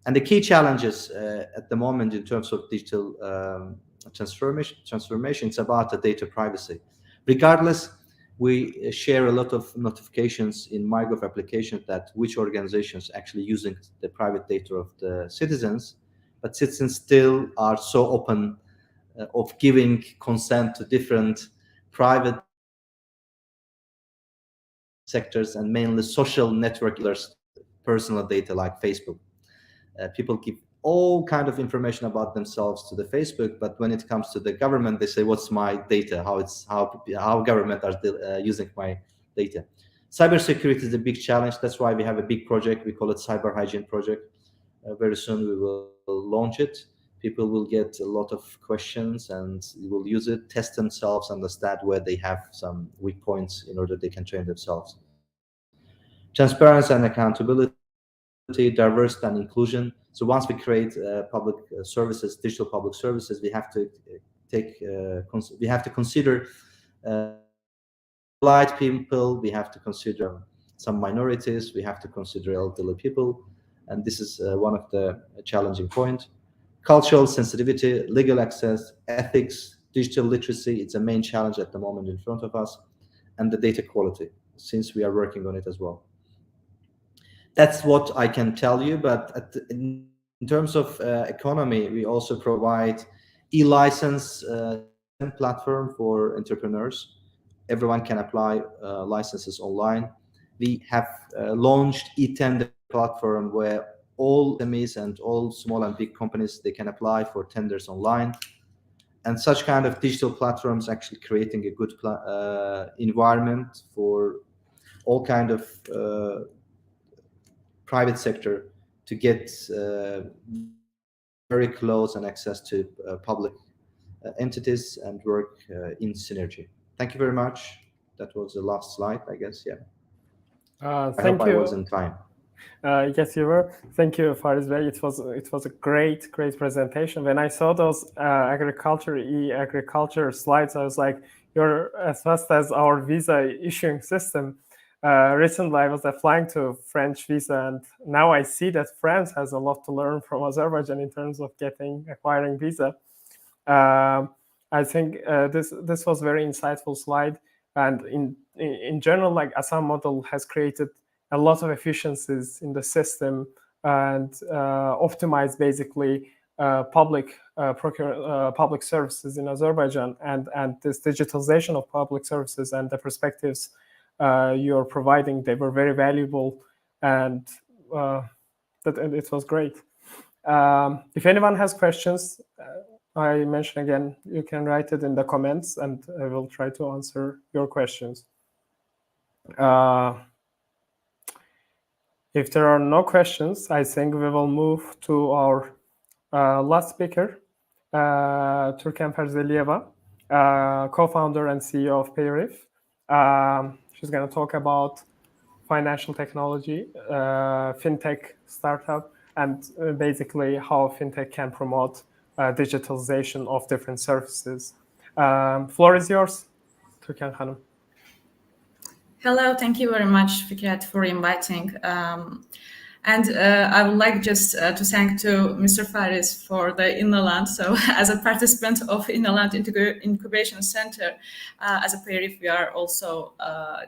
And the key challenges at the moment in terms of digital transformation, it's about the data privacy. Regardless, we share a lot of notifications in MyGov application that which organizations actually using the private data of the citizens, but citizens still are so open of giving consent to different private sectors, and mainly social network personal data like Facebook. People give all kind of information about themselves to the Facebook, but when it comes to the government, they say, "What's my data? How government are using my data?" Cybersecurity is a big challenge. That's why we have a big project. We call it Cyber Hygiene Project. Very soon we will launch it. People will get a lot of questions and will use it, test themselves, understand where they have some weak points in order they can train themselves. Transparency and accountability, diversity and inclusion. So once we create public services, digital public services, we have to consider blind people, we have to consider some minorities, we have to consider elderly people, and this is one of the challenging points. Cultural sensitivity, legal access, ethics, digital literacy, it's a main challenge at the moment in front of us, and the data quality, since we are working on it as well. That's what I can tell you, but in terms of economy, we also provide e-license platform for entrepreneurs. Everyone can apply licenses online. We have launched e-tender platform where all SMEs and all small and big companies, they can apply for tenders online. And such kind of digital platforms actually creating a good environment for all kind of private sector to get very close and access to public entities and work in synergy. Thank you very much. That was the last slide, I guess. Yeah. Thank you. I was in time. Yes, you were. Thank you, Fariz Bey. It was a great presentation. When I saw those agriculture slides, I was like, you're as fast as our visa issuing system. Recently, I was applying to French visa, and now I see that France has a lot to learn from Azerbaijan in terms of acquiring visa. I think this was very insightful slide, and in general, like ISCEMR model has created a lot of efficiencies in the system and optimized basically public services in Azerbaijan, and this digitalization of public services and the perspectives you're providing, they were very valuable, and it was great. If anyone has questions, I mention again, you can write it in the comments and I will try to answer your questions. If there are no questions, I think we will move to our last speaker, Turkan Farzaliyeva, co-founder and CEO of Payrif. She's going to talk about financial technology, fintech startup, and basically how fintech can promote digitalization of different services. Floor is yours, Turkan Hanım. Hello, thank you very much, Fikrat, for inviting. And I would like just to thank to Mr. Fariz for the Innaland. So as a participant of Innaland Incubation Center, as a Payrif, we are also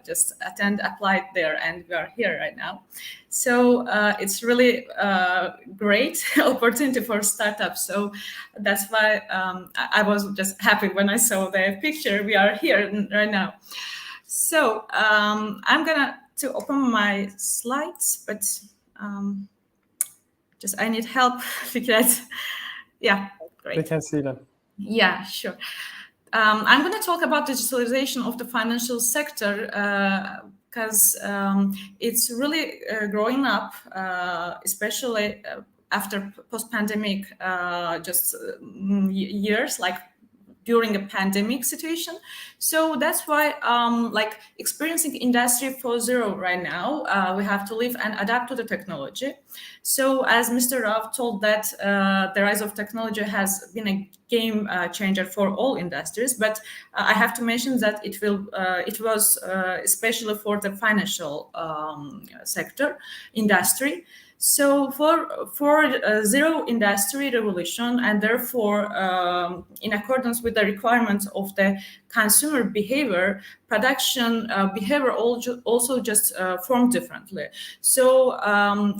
just applied there, and we are here right now. So it's really a great opportunity for startups. So that's why I was just happy when I saw the picture. We are here right now. So I'm gonna open my slides, but just I need help, Fikrat. Yeah, great. We can see them. Yeah, sure. I'm going to talk about digitalization of the financial sector because it's really growing up, especially after post-pandemic years, like during a pandemic situation. So that's why like experiencing Industry 4.0 right now, we have to live and adapt to the technology. So as Mr. Rauf told that the rise of technology has been a game changer for all industries, but I have to mention that it was especially for the financial sector industry. So for zero industry revolution, and therefore in accordance with the requirements of the consumer behavior, production behavior also just form differently. So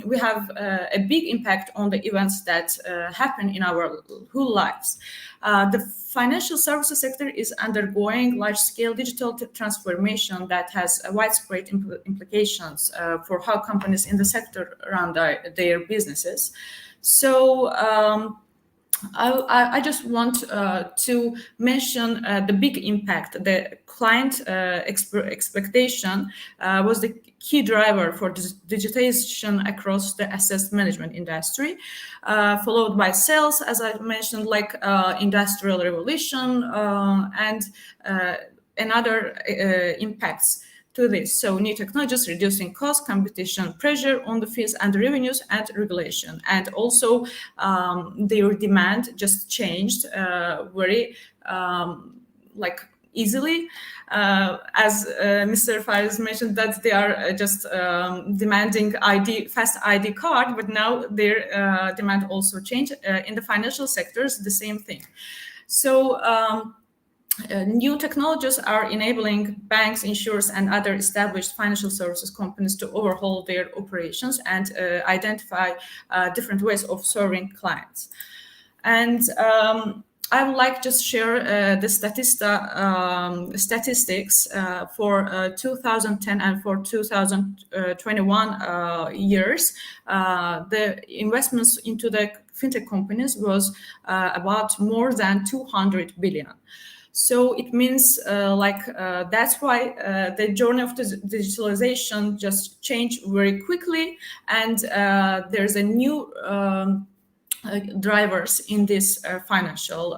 we have a big impact on the events that happen in our whole lives. The financial services sector is undergoing large-scale digital transformation that has widespread implications for how companies in the sector run their businesses. So I just want to mention the big impact. The client expectation was the key driver for digitization across the asset management industry, followed by sales, as I mentioned, like industrial revolution and other impacts to this. So new technologies reducing cost, competition, pressure on the fees and revenues, and regulation. And also their demand just changed very easily. As Mr. Fariz mentioned, that they are just demanding fast ID card, but now their demand also changed. In the financial sectors, the same thing. So new technologies are enabling banks, insurers, and other established financial services companies to overhaul their operations and identify different ways of serving clients. And I would like to just share the statistics for 2010 and for 2021 years. The investments into the fintech companies was about more than 200 billion. So it means that's why the journey of the digitalization just changed very quickly, and there's a new drivers in this financial,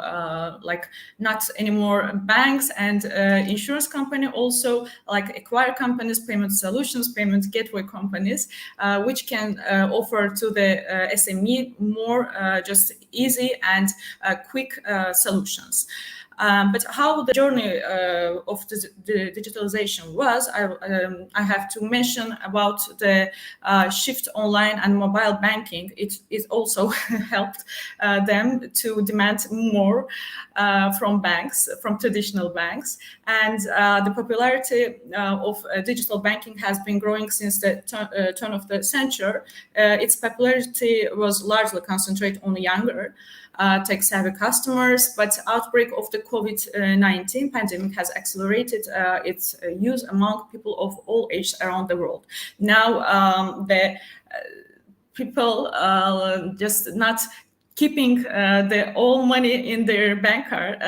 not anymore banks and insurance company, also like acquire companies, payment solutions, payment gateway companies, which can offer to the SME more just easy and quick solutions. But how the journey of the digitalization was, I have to mention about the shift online and mobile banking. It also helped them to demand more from banks, from traditional banks. And the popularity of digital banking has been growing since the turn of the century. Its popularity was largely concentrated on younger, tech-savvy customers, but outbreak of the COVID-19 pandemic has accelerated its use among people of all ages around the world. Now, the people just not keeping the all money in their bank card,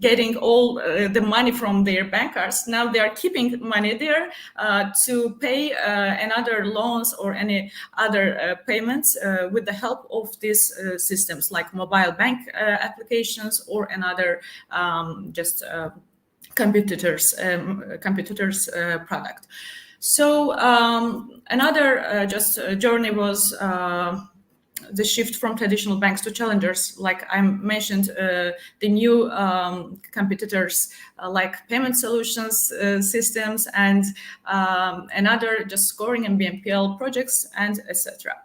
getting all the money from their bankers. Now they are keeping money there to pay another loans or any other payments with the help of these systems like mobile bank applications or another competitors product. So another journey was the shift from traditional banks to challengers, like I mentioned, the new competitors like payment solutions systems and another just scoring and BNPL projects and etc.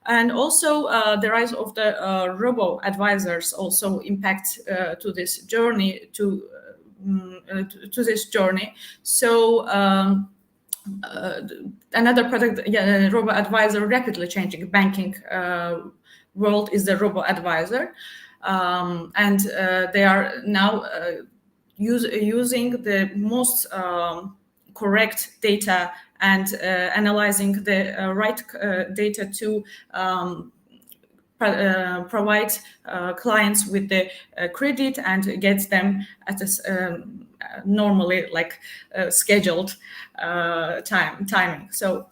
And also the rise of the robo-advisors also impact to this journey. So another product, robo-advisor, rapidly changing banking world is the robo-advisor, and they are now using the most correct data and analyzing the right data to provide clients with the credit and get them at a normally scheduled timing. So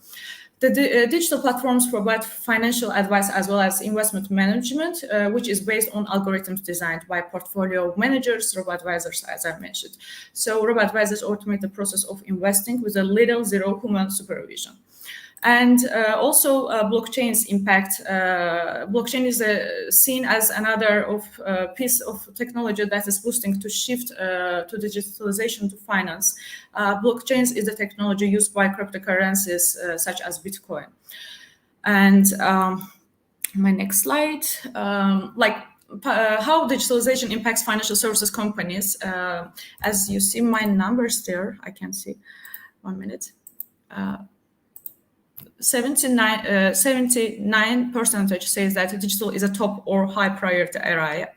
the digital platforms provide financial advice as well as investment management, which is based on algorithms designed by portfolio managers, robo-advisors, as I mentioned. So robo-advisors automate the process of investing with a little zero human supervision. And also blockchain's impact. Blockchain is seen as another piece of technology that is boosting to shift to digitalization to finance. Blockchains is the technology used by cryptocurrencies such as Bitcoin. And my next slide, how digitalization impacts financial services companies. As you see my numbers there, I can see, 1 minute. 79% says that digital is a top or high priority area.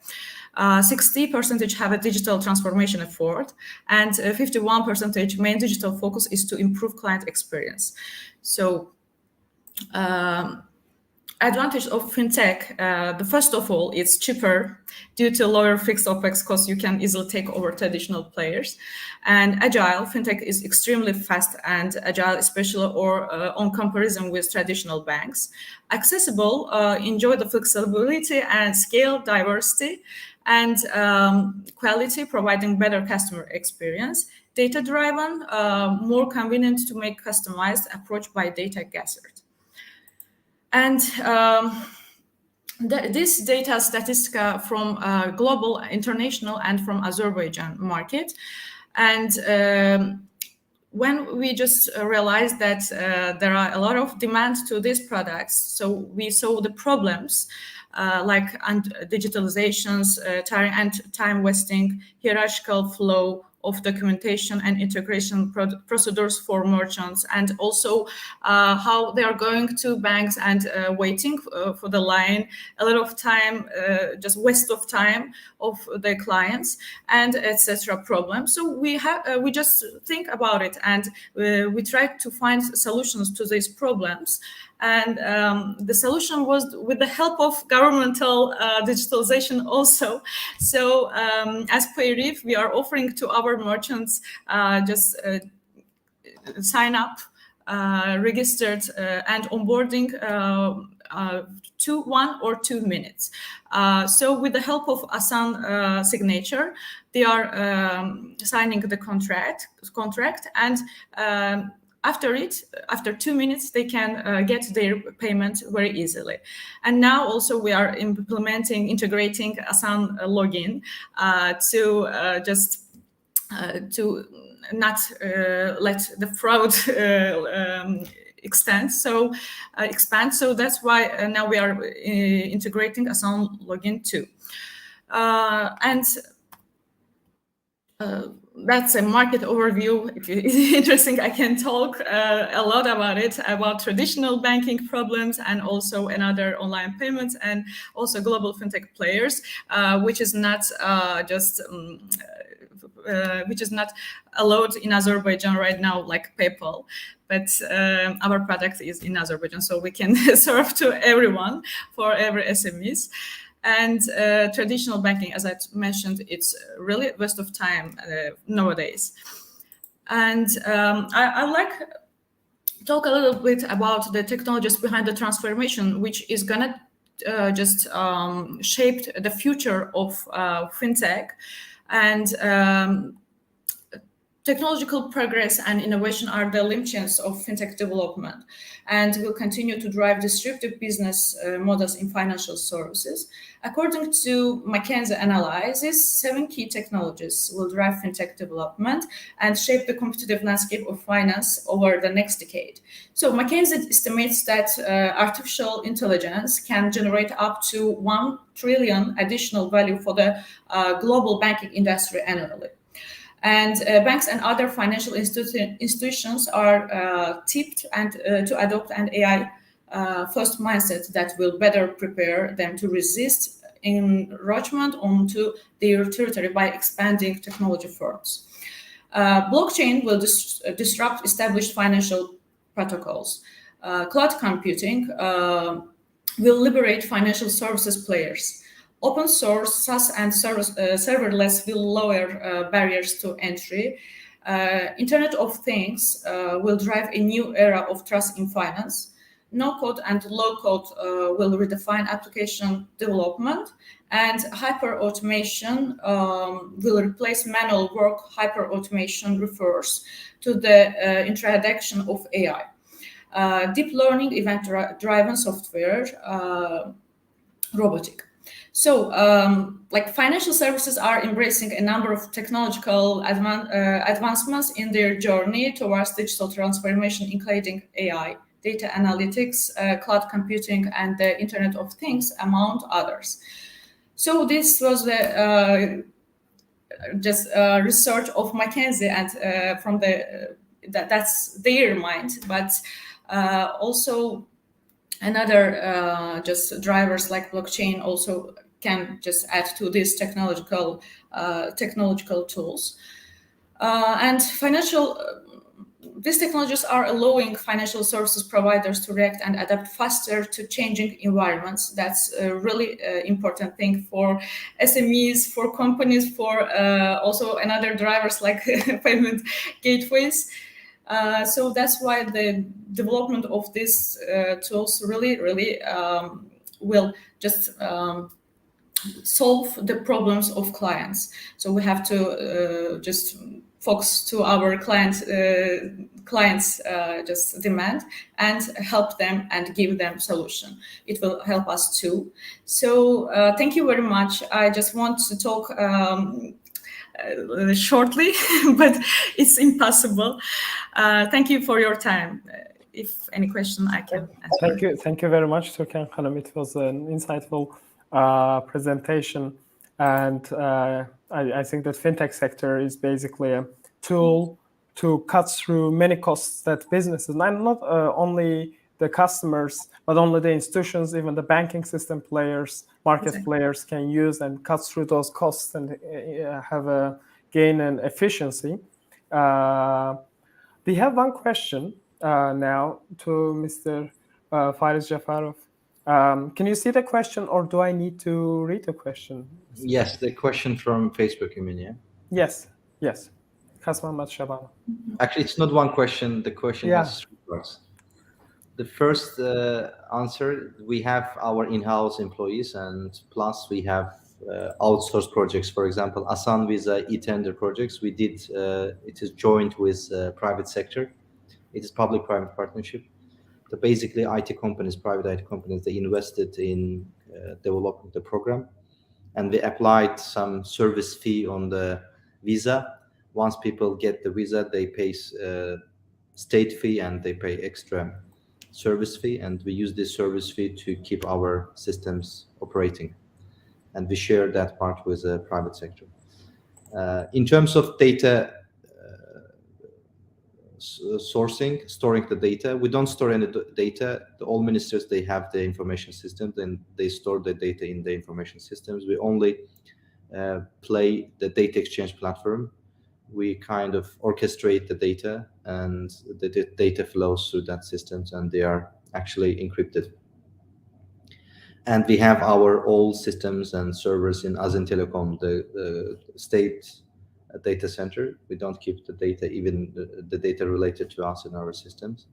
60% have a digital transformation effort, and 51% main digital focus is to improve client experience. So advantage of fintech, the first of all, it's cheaper due to lower fixed OPEX costs. You can easily take over traditional players. And agile, fintech is extremely fast and agile, especially on comparison with traditional banks. Accessible, enjoy the flexibility and scale diversity and quality, providing better customer experience. Data-driven, more convenient to make customized approach by data gathered. And this data statistica from global, international, and from Azerbaijan market. And when we just realized that there are a lot of demand to these products, so we saw the problems like digitalizations, time wasting, hierarchical flow of documentation and integration procedures for merchants, and also how they are going to banks and waiting for the line, a lot of time, just waste of time of the clients, and etc. problems. So we just think about it, and we try to find solutions to these problems. And the solution was with the help of governmental digitalization also. So as PayRif, we are offering to our merchants just sign up, registered, and onboarding 1 or 2 minutes. So with the help of Asan signature, they are signing the contract, and after 2 minutes, they can get their payment very easily. And now also we are integrating Asan login to not let the fraud expand. So that's why now we are integrating Asan login too. That's a market overview. If it's interesting, I can talk a lot about it, about traditional banking problems and also another online payments and also global fintech players, which is not allowed in Azerbaijan right now, like PayPal. But our product is in Azerbaijan, so we can serve to everyone, for every SMEs. And traditional banking, as I mentioned, it's really a waste of time nowadays. And I like to talk a little bit about the technologies behind the transformation, which is gonna just shape the future of fintech. And technological progress and innovation are the linchpins of fintech development, and will continue to drive disruptive business models in financial services. According to McKinsey analysis, 7 key technologies will drive fintech development and shape the competitive landscape of finance over the next decade. So McKinsey estimates that artificial intelligence can generate up to 1 trillion additional value for the global banking industry annually. And banks and other financial institutions are tipped and to adopt an AI first mindset that will better prepare them to resist encroachment onto their territory by expanding technology firms. Blockchain will disrupt established financial protocols. Cloud computing will liberate financial services players. Open source, SaaS, and serverless will lower barriers to entry. Internet of Things will drive a new era of trust in finance. No-code and low-code will redefine application development. And hyper-automation will replace manual work. Hyper-automation refers to the introduction of AI. Deep learning, event-driven software, robotic. So, like financial services are embracing a number of technological advancements in their journey towards digital transformation, including AI, data analytics, cloud computing, and the Internet of Things, among others. So this was the just research of McKinsey, and from the that's their mind, but also another just drivers like blockchain also can just add to these technological tools, and financial. These technologies are allowing financial services providers to react and adapt faster to changing environments. That's a really important thing for SMEs, for companies, for also another drivers like payment gateways. So that's why the development of these tools really will just solve the problems of clients. So we have to just focus to our clients just demand and help them and give them solution. It will help us too. So thank you very much. I just want to talk shortly, but it's impossible. Thank you for your time. If any question, I can answer. Thank you very much, Turkan Hanım. It was an insightful presentation, and I think that fintech sector is basically a tool to cut through many costs that businesses, and not only the customers, but only the institutions, even the banking system players, market players can use and cut through those costs and have a gain in efficiency. We have one question now to Mr. Fariz Jafarov. Can you see the question, or do I need to read the question? Yes, the question from Facebook, you mean, yeah? Yes. Kasmamat Shabana. Actually, it's not one question. The question has 3 parts. The first answer, we have our in-house employees, and plus we have outsourced projects. For example, Asan Visa e-tender projects. We did, it is joined with private sector. It is public-private partnership. So basically, IT companies, private IT companies, they invested in developing the program, and they applied some service fee on the visa. Once people get the visa, they pay state fee and they pay extra service fee, and we use this service fee to keep our systems operating, and we share that part with the private sector. In terms of data sourcing, storing the data, we don't store any data. All ministers, they have the information systems, and they store the data in the information systems. We only play the data exchange platform. We kind of orchestrate the data, and the data flows through that systems, and they are actually encrypted. And we have our old systems and servers in Azin Telecom, the state data center. We don't keep the data, even the data related to us, in our systems.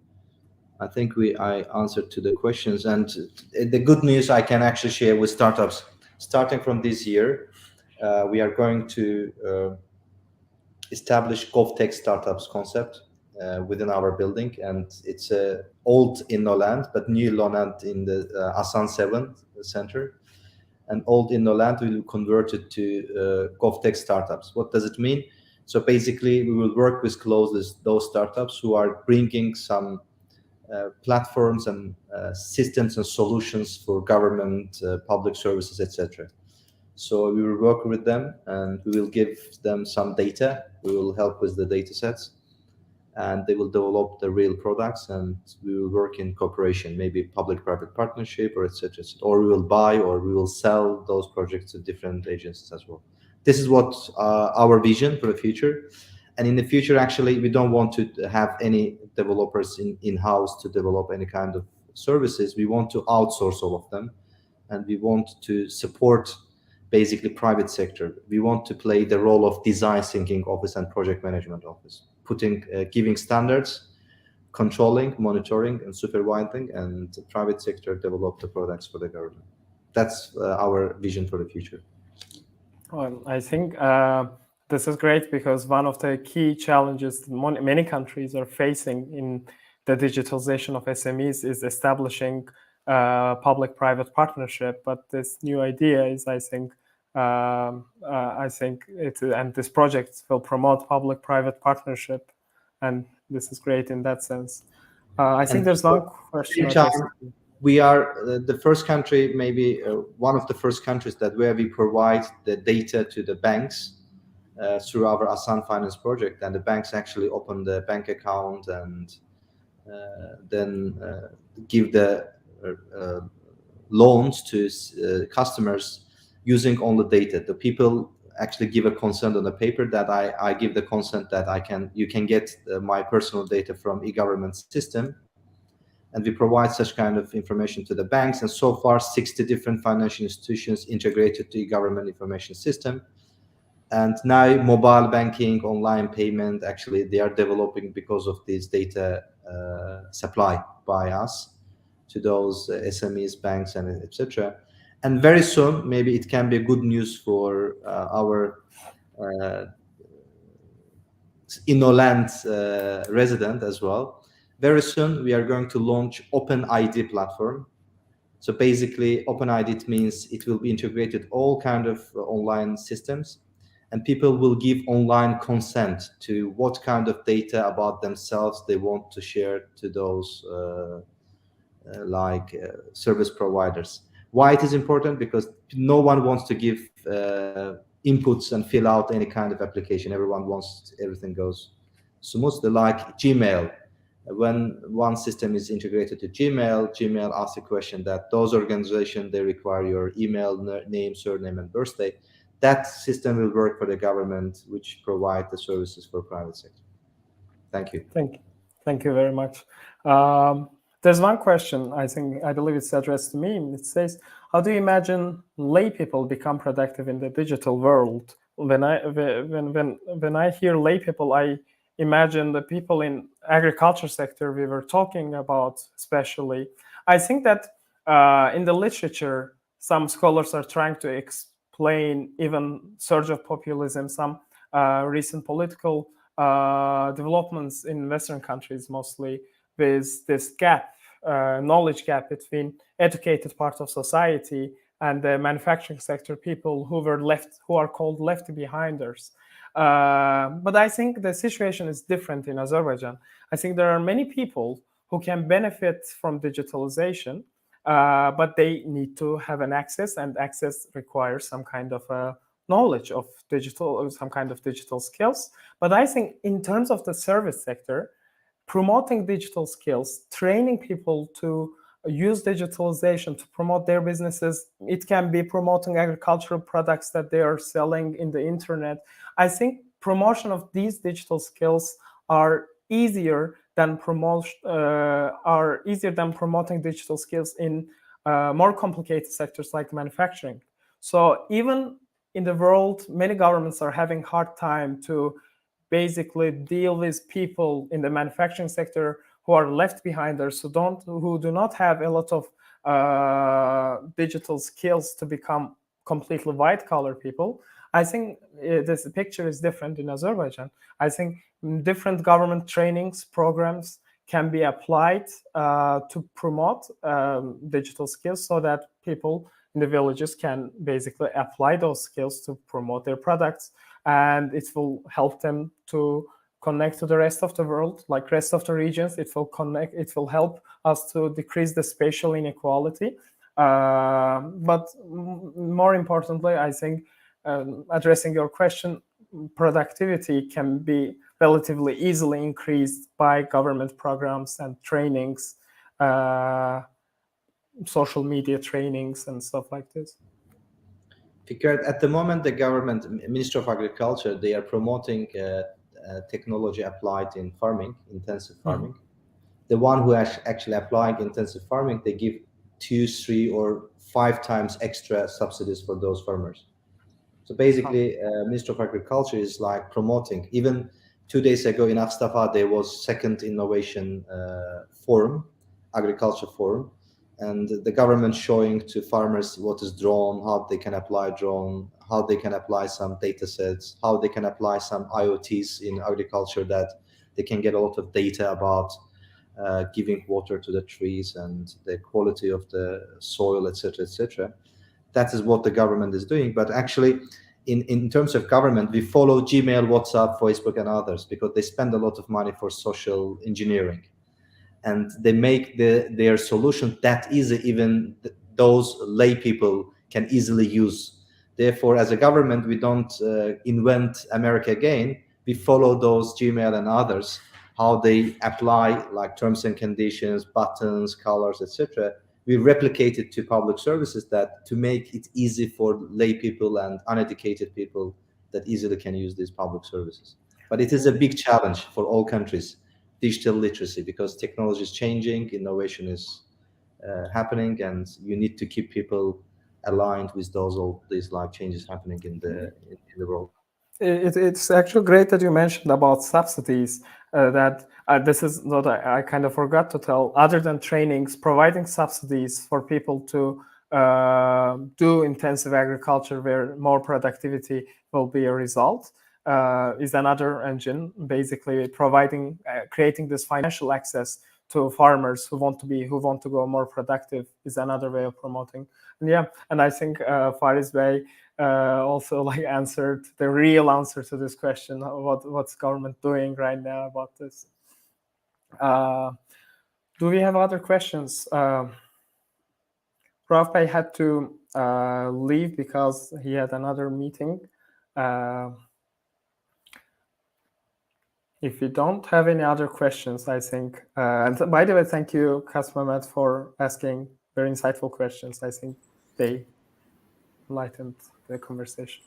I think I answered to the questions, and the good news I can actually share with startups. Starting from this year, we are going to establish GovTech startups concept within our building, and it's old InnoLand but new LoLand in the Asan 7 center. And old InnoLand we will convert it to GovTech startups. What does it mean? So basically, we will work with those startups who are bringing some platforms and systems and solutions for government, public services, etc. So we will work with them, and we will give them some data. We will help with the data sets, and they will develop the real products, and we will work in cooperation, maybe public-private partnership or etc. Or we will buy or we will sell those projects to different agencies as well. This is what our vision for the future. And in the future, actually, we don't want to have any developers in-house to develop any kind of services. We want to outsource all of them, and we want to support basically private sector. We want to play the role of design thinking office and project management office, giving standards, controlling, monitoring, and supervising, and the private sector develop the products for the government. That's our vision for the future. Well, I think this is great, because one of the key challenges many countries are facing in the digitalization of SMEs is establishing public-private partnership. But this new idea is, I think and this project will promote public-private partnership, and this is great in that sense. I think there's one question. we are the first country, maybe one of the first countries where we provide the data to the banks through our Asan Finance project, and the banks actually open the bank account and then give the loans to customers using only data. The people actually give a consent on the paper that I give the consent that you can get my personal data from e-government system, and we provide such kind of information to the banks. And so far 60 different financial institutions integrated to e-government information system. And now mobile banking, online payment, actually they are developing because of this data supply by us to those SMEs, banks, and etc. And very soon, maybe it can be good news for our Innoland resident as well. Very soon, we are going to launch OpenID platform. So basically, OpenID, it means it will be integrated all kind of online systems, and people will give online consent to what kind of data about themselves they want to share to those service providers. Why it is important? Because no one wants to give inputs and fill out any kind of application. Everyone wants everything goes smoothly, like Gmail. When one system is integrated to Gmail asks a question that those organizations, they require your email, name, surname, and birthday. That system will work for the government, which provide the services for private sector. Thank you. Thank you very much. There's one question, I believe it's addressed to me. It says, how do you imagine lay people become productive in the digital world? When I hear lay people, I imagine the people in agriculture sector we were talking about, especially. I think that in the literature, some scholars are trying to explain even surge of populism, some recent political developments in Western countries, mostly with this gap, knowledge gap between educated part of society and the manufacturing sector people who are called left behinders. But I think the situation is different in Azerbaijan. I think there are many people who can benefit from digitalization, but they need to have an access, and access requires some kind of knowledge of digital, or some kind of digital skills. But I think in terms of the service sector, promoting digital skills, training people to use digitalization to promote their businesses. It can be promoting agricultural products that they are selling in the internet. I think promotion of these digital skills are easier than promoting digital skills in more complicated sectors like manufacturing. So even in the world, many governments are having hard time to basically deal with people in the manufacturing sector who are left behinders, who do not have a lot of digital skills to become completely white-collar people. I think this picture is different in Azerbaijan. I think different government trainings programs can be applied to promote digital skills so that people in the villages can basically apply those skills to promote their products, and it will help them to connect to the rest of the world, like rest of the regions. It will help us to decrease the spatial inequality. But more importantly, I think addressing your question, productivity can be relatively easily increased by government programs and trainings, social media trainings and stuff like this. Fikrat, at the moment, the government, Ministry of Agriculture, they are promoting technology applied in farming, intensive farming. The one who actually applying intensive farming, they give 2, 3, or 5 times extra subsidies for those farmers. So basically, Ministry of Agriculture is like promoting. Even 2 days ago in Afstafa, there was second innovation forum, agriculture forum, and the government showing to farmers what is drone, how they can apply drone, how they can apply some data sets, how they can apply some IoTs in agriculture, that they can get a lot of data about giving water to the trees and the quality of the soil, etc., etc. That is what the government is doing. But actually, in terms of government, we follow Gmail, WhatsApp, Facebook, and others because they spend a lot of money for social engineering. and they make their solution that easy, even those lay people can easily use. Therefore, as a government, we don't invent America again. We follow those Gmail and others, how they apply like terms and conditions, buttons, colors, etc. We replicate it to public services that to make it easy for lay people and uneducated people that easily can use these public services. But it is a big challenge for all countries, digital literacy, because technology is changing, innovation is happening, and you need to keep people aligned with all these life changes happening in the world. It's actually great that you mentioned about subsidies. That this is what I kind of forgot to tell. Other than trainings, providing subsidies for people to do intensive agriculture where more productivity will be a result is another engine. Basically, creating this financial access to farmers who want to go more productive is another way of promoting. And I think Fariz Bey also like answered the real answer to this question: what's government doing right now about this? Do we have other questions? Rauf Bey had to leave because he had another meeting. If you don't have any other questions, I think, and by the way, thank you, Kasmamet, for asking very insightful questions. I think they enlightened the conversation.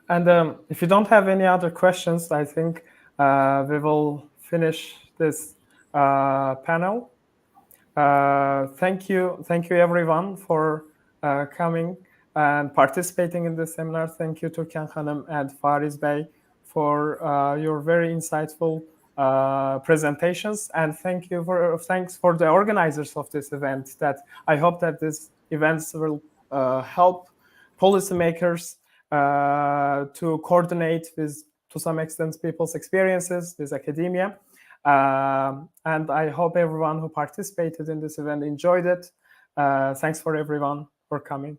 And if you don't have any other questions, I think we will finish this panel. Thank you everyone for coming and participating in this seminar. Thank you, Turkan Hanım and Fariz Bey, for your very insightful presentations, and thanks for the organizers of this event. That I hope that these events will help policymakers to coordinate with, to some extent, people's experiences with academia. And I hope everyone who participated in this event enjoyed it. Thanks for everyone for coming.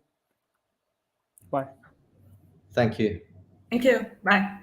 Bye. Thank you. Thank you. Bye.